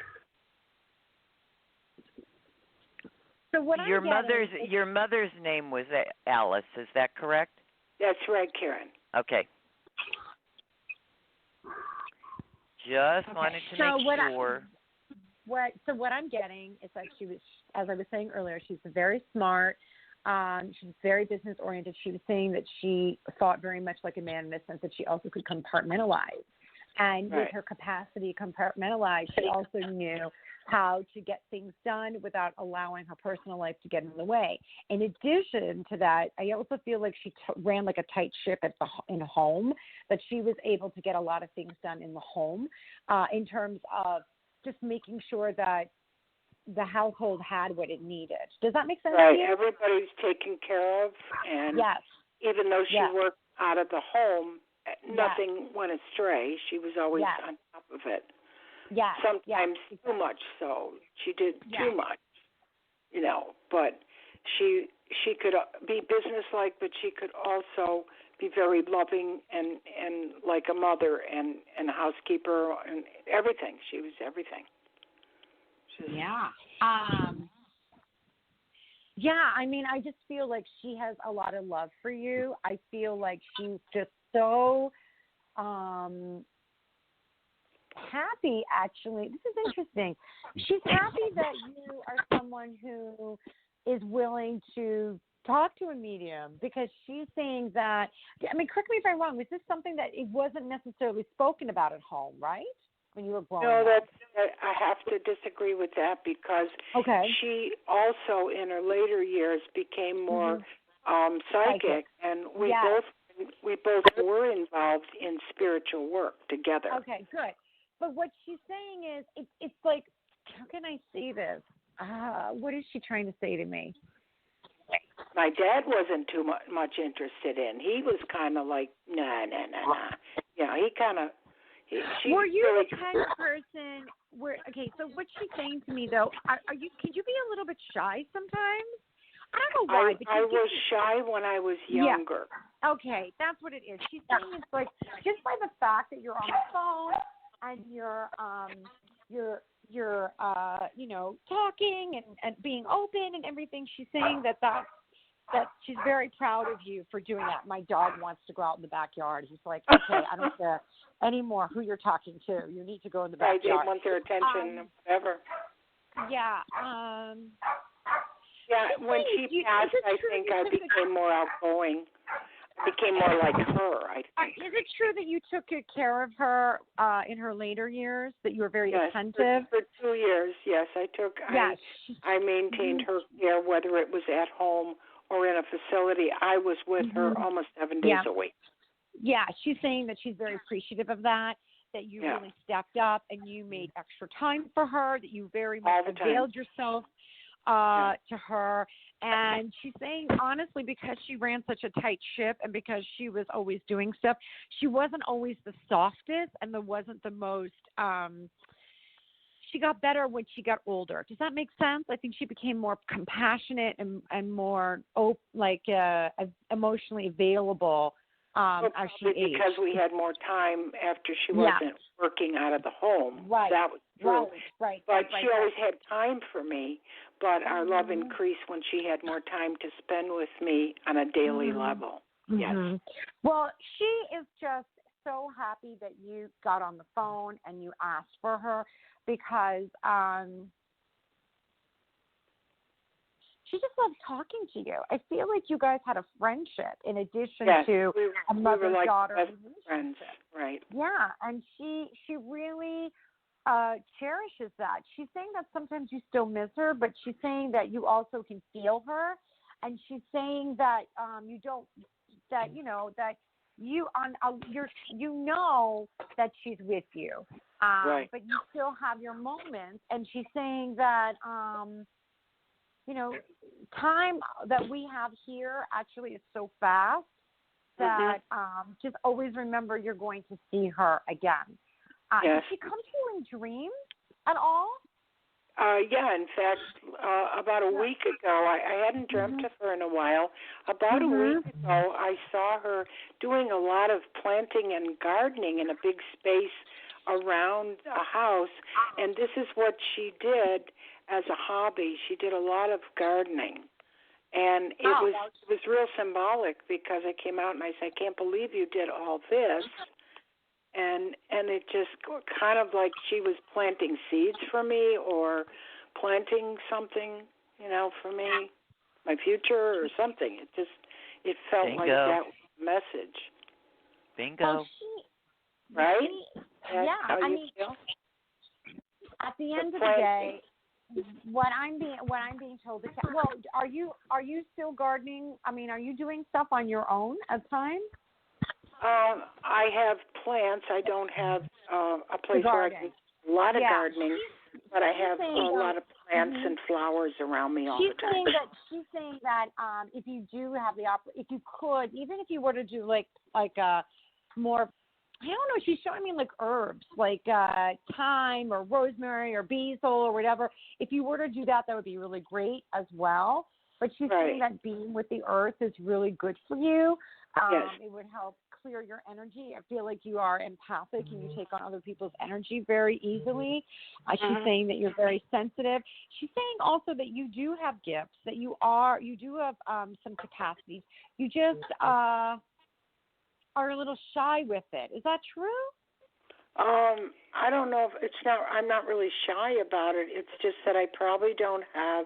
S4: So what
S1: your mother's name was Alice, is that correct?
S11: That's right, Karen.
S1: Okay. Just wanted to make sure.
S4: What I'm getting is that she was, as I was saying earlier, she's very smart. She's very business oriented. She was saying that she thought very much like a man in the sense that she also could compartmentalize. And with her capacity to compartmentalize, she also knew how to get things done without allowing her personal life to get in the way. In addition to that, I also feel like she ran like a tight ship in home, that she was able to get a lot of things done in the home in terms of just making sure that the household had what it needed. Does that make sense to you?
S11: Everybody's taken care of, and even though she worked out of the home, nothing went astray. She was always on top of it.
S4: Yeah.
S11: Sometimes too much, so she did too much, but she could be businesslike, but she could also be very loving and like a mother and a housekeeper and everything. She was everything.
S4: I mean, I just feel like she has a lot of love for you. I feel like she's just so happy, actually. This is interesting. She's happy that you are someone who is willing to talk to a medium, because she's saying that, I mean, correct me if I'm wrong, was this something that it wasn't necessarily spoken about at home, right? When you were growing up?
S11: I have to disagree with that, because she also in her later years became more psychic, and we both were involved in spiritual work together.
S4: Okay, good. But what she's saying is, it's like, how can I say this? What is she trying to say to me?
S11: My dad wasn't too much interested in. He was kind of like, nah. Yeah, he kind of.
S4: Were you the kind of person where? Okay, so what she's saying to me though, could you be a little bit shy sometimes? I don't know why.
S11: I was shy when I was younger.
S4: Yeah. Okay, that's what it is. She's saying it's like just by the fact that you're on the phone and you're talking and being open and everything. She's saying that she's very proud of you for doing that. My dog wants to go out in the backyard. He's like, okay, I don't care anymore who you're talking to. You need to go in the backyard.
S11: They want their attention, whatever.
S4: Yeah.
S11: Yeah, when she passed, I think I became more outgoing. I became more like her.
S4: Is it true that you took good care of her in her later years, that you were very attentive?
S11: For 2 years, yes. I maintained her care, whether it was at home or in a facility. I was with her almost 7 days a week.
S4: Yeah, she's saying that she's very appreciative of that you really stepped up and you made extra time for her, that you very much availed yourself to her. And she's saying, honestly, because she ran such a tight ship and because she was always doing stuff, she wasn't always the softest and wasn't the most she got better when she got older. Does that make sense? I think she became more compassionate and more emotionally available as she aged.
S11: Because we had more time after she wasn't working out of the home.
S4: Right.
S11: That was true.
S4: Right.
S11: But she always had time for me. But our love increased when she had more time to spend with me on a daily level. Yes.
S4: Well, she is just so happy that you got on the phone and you asked for her because she just loves talking to you. I feel like you guys had a friendship in addition to a mother-daughter relationship.
S11: Friends, right?
S4: Yeah, and she really cherishes that. She's saying that sometimes you still miss her, but she's saying that you also can feel her, and she's saying that that that she's with you, but you still have your moments. And she's saying that time that we have here actually is so fast that just always remember you're going to see her again. Did she come to you in dreams at all?
S11: Yeah, in fact, about a week ago, I hadn't dreamt of her in a while. About a week ago, I saw her doing a lot of planting and gardening in a big space around a house, and this is what she did as a hobby. She did a lot of gardening, and it was real symbolic because I came out and I said, I can't believe you did all this. And it just kind of like she was planting seeds for me or planting something, for me, my future or something. It felt like that was the message.
S1: Bingo.
S11: Right?
S4: Yeah, I mean, at the end of the day, what I'm being told is, well, are you still gardening? I mean, are you doing stuff on your own at times?
S11: I have plants. I don't have a place where I can do a lot of gardening, but I have a lot of plants and flowers around me all the time.
S4: She's saying that if you do have if you could, even if you were to do like a more, I don't know, she's showing me like herbs, like thyme or rosemary or basil or whatever. If you were to do that, that would be really great as well. But she's saying that being with the earth is really good for you. It would help clear your energy. I feel like you are empathic and you take on other people's energy very easily. She's saying that you're very sensitive. She's saying also that you do have gifts, that you do have some capacities. You just are a little shy with it. Is that true?
S11: I don't know if I'm not really shy about it. It's just that I probably don't have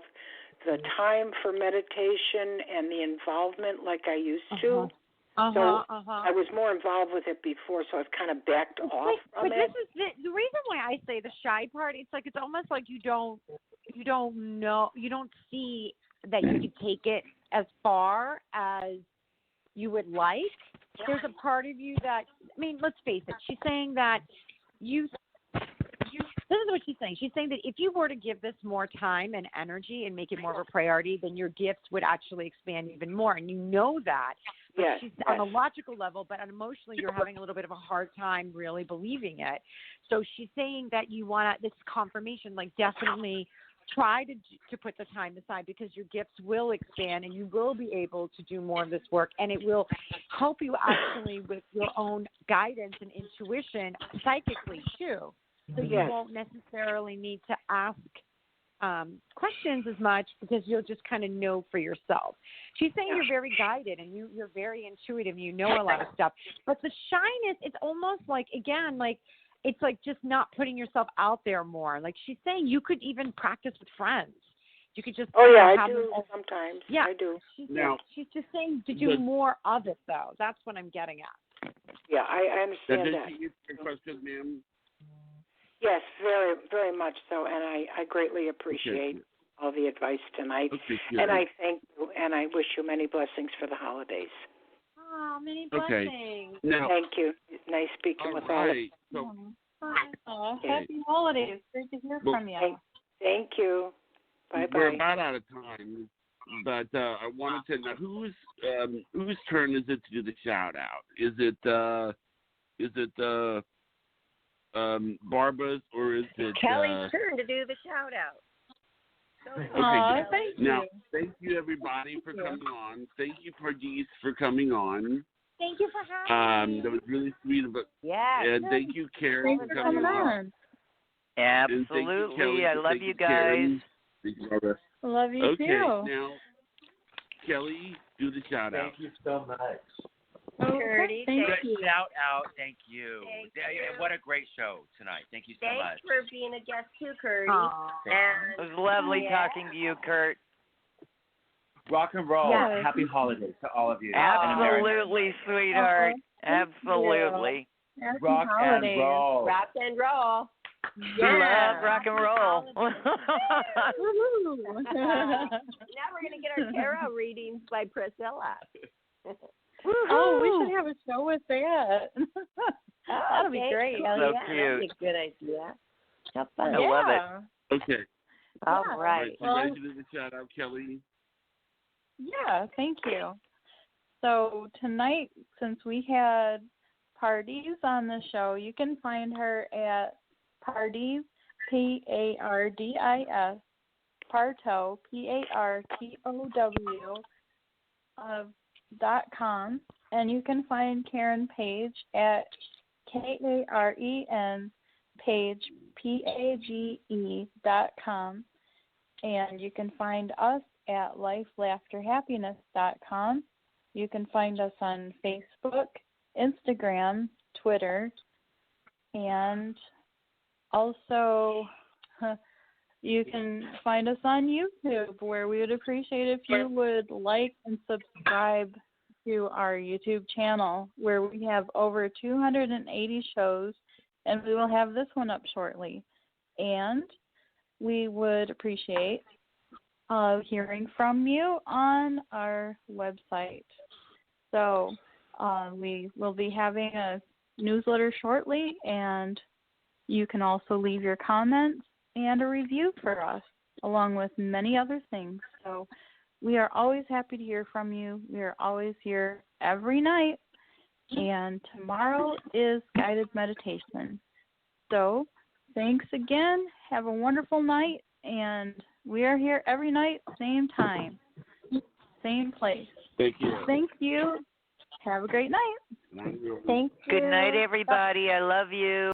S11: the time for meditation and the involvement like I used to. I was more involved with it before, so I've kind of backed off from it.
S4: This is the reason why I say the shy part. It's almost like you don't know, you don't see that you can take it as far as you would like. There's a part of you that, I mean, let's face it. She's saying that this is what she's saying. She's saying that if you were to give this more time and energy and make it more of a priority, then your gifts would actually expand even more. And you know that. But she's on a logical level, but emotionally you're having a little bit of a hard time really believing it. So she's saying that you want this confirmation, like definitely try to put the time aside, because your gifts will expand and you will be able to do more of this work, and it will help you actually with your own guidance and intuition psychically too. So you won't necessarily need to ask questions as much, because you'll just kind of know for yourself. She's saying you're very guided and you're very intuitive. You know a lot of stuff. But the shyness, it's almost like, again, like it's like just not putting yourself out there more. Like she's saying you could even practice with friends. You could just
S11: I do sometimes.
S4: Yeah,
S11: I do.
S4: She's just saying to do more of it, though. That's what I'm getting at.
S11: Yeah, I understand that.
S3: Did you answer your question, ma'am?
S11: Yes, very, very much so, and I greatly appreciate all the advice tonight. And I thank you, and I wish you many blessings for the holidays.
S4: Oh, many blessings.
S3: Now,
S11: thank you. Nice speaking with all of you.
S9: Happy holidays. Great to hear from you.
S11: Thank you. Bye-bye.
S3: We're about out of time, but I wanted to know whose turn is it to do the shout out? Is it Barbara's, or is it
S5: Kelly's turn to do the shout out?
S3: Okay,
S9: thank you.
S3: Now, thank you everybody for coming on. Thank you, Pardis, for coming on.
S4: Thank you for having me.
S3: That was really sweet of it.
S5: Yeah.
S3: And thank you, Karen, for coming on.
S1: Absolutely.
S3: Kelly,
S1: I love you guys.
S3: Karen. Thank you, Barbara.
S9: Love you too.
S3: Okay, now, Kelly, do the shout out.
S6: Thank you so much.
S5: Curdy,
S9: thank you.
S6: Shout out, thank you. What a great show tonight. Thank you so much.
S5: Thanks for being a guest too, Curdy.
S1: It was lovely talking to you, Kurt.
S6: Rock and roll.
S4: Yes.
S6: Happy holidays to all of you.
S1: Absolutely, sweetheart. Absolutely.
S6: Rock and roll.
S5: Rock and roll.
S1: Love rock and roll.
S5: Now we're going to get our tarot readings by Priscilla.
S9: Oh, we should have a show with that.
S5: That'll be great.
S1: So
S5: cute. That's a good idea. How fun.
S1: I love it.
S3: Okay.
S5: All right.
S3: You ready to do the shout out, Kelly?
S9: Yeah, thank you. So tonight, since we had Pardis on the show, you can find her at Pardis, Pardis, Partow, Partow, .com, and you can find Karen Page at Karen Page, PAGE.com, and you can find us at lifelaughterhappiness.com. You can find us on Facebook, Instagram, Twitter, and also you can find us on YouTube, where we would appreciate if you would like and subscribe to our YouTube channel, where we have over 280 shows, and we will have this one up shortly. And we would appreciate hearing from you on our website. So we will be having a newsletter shortly, and you can also leave your comments and a review for us, along with many other things. So we are always happy to hear from you. We are always here every night, and tomorrow is guided meditation. So thanks again. Have a wonderful night, and we are here every night, same time, same place.
S3: Thank you.
S9: Thank you. Have a great night.
S4: Thank you.
S1: Good night, everybody. I love you.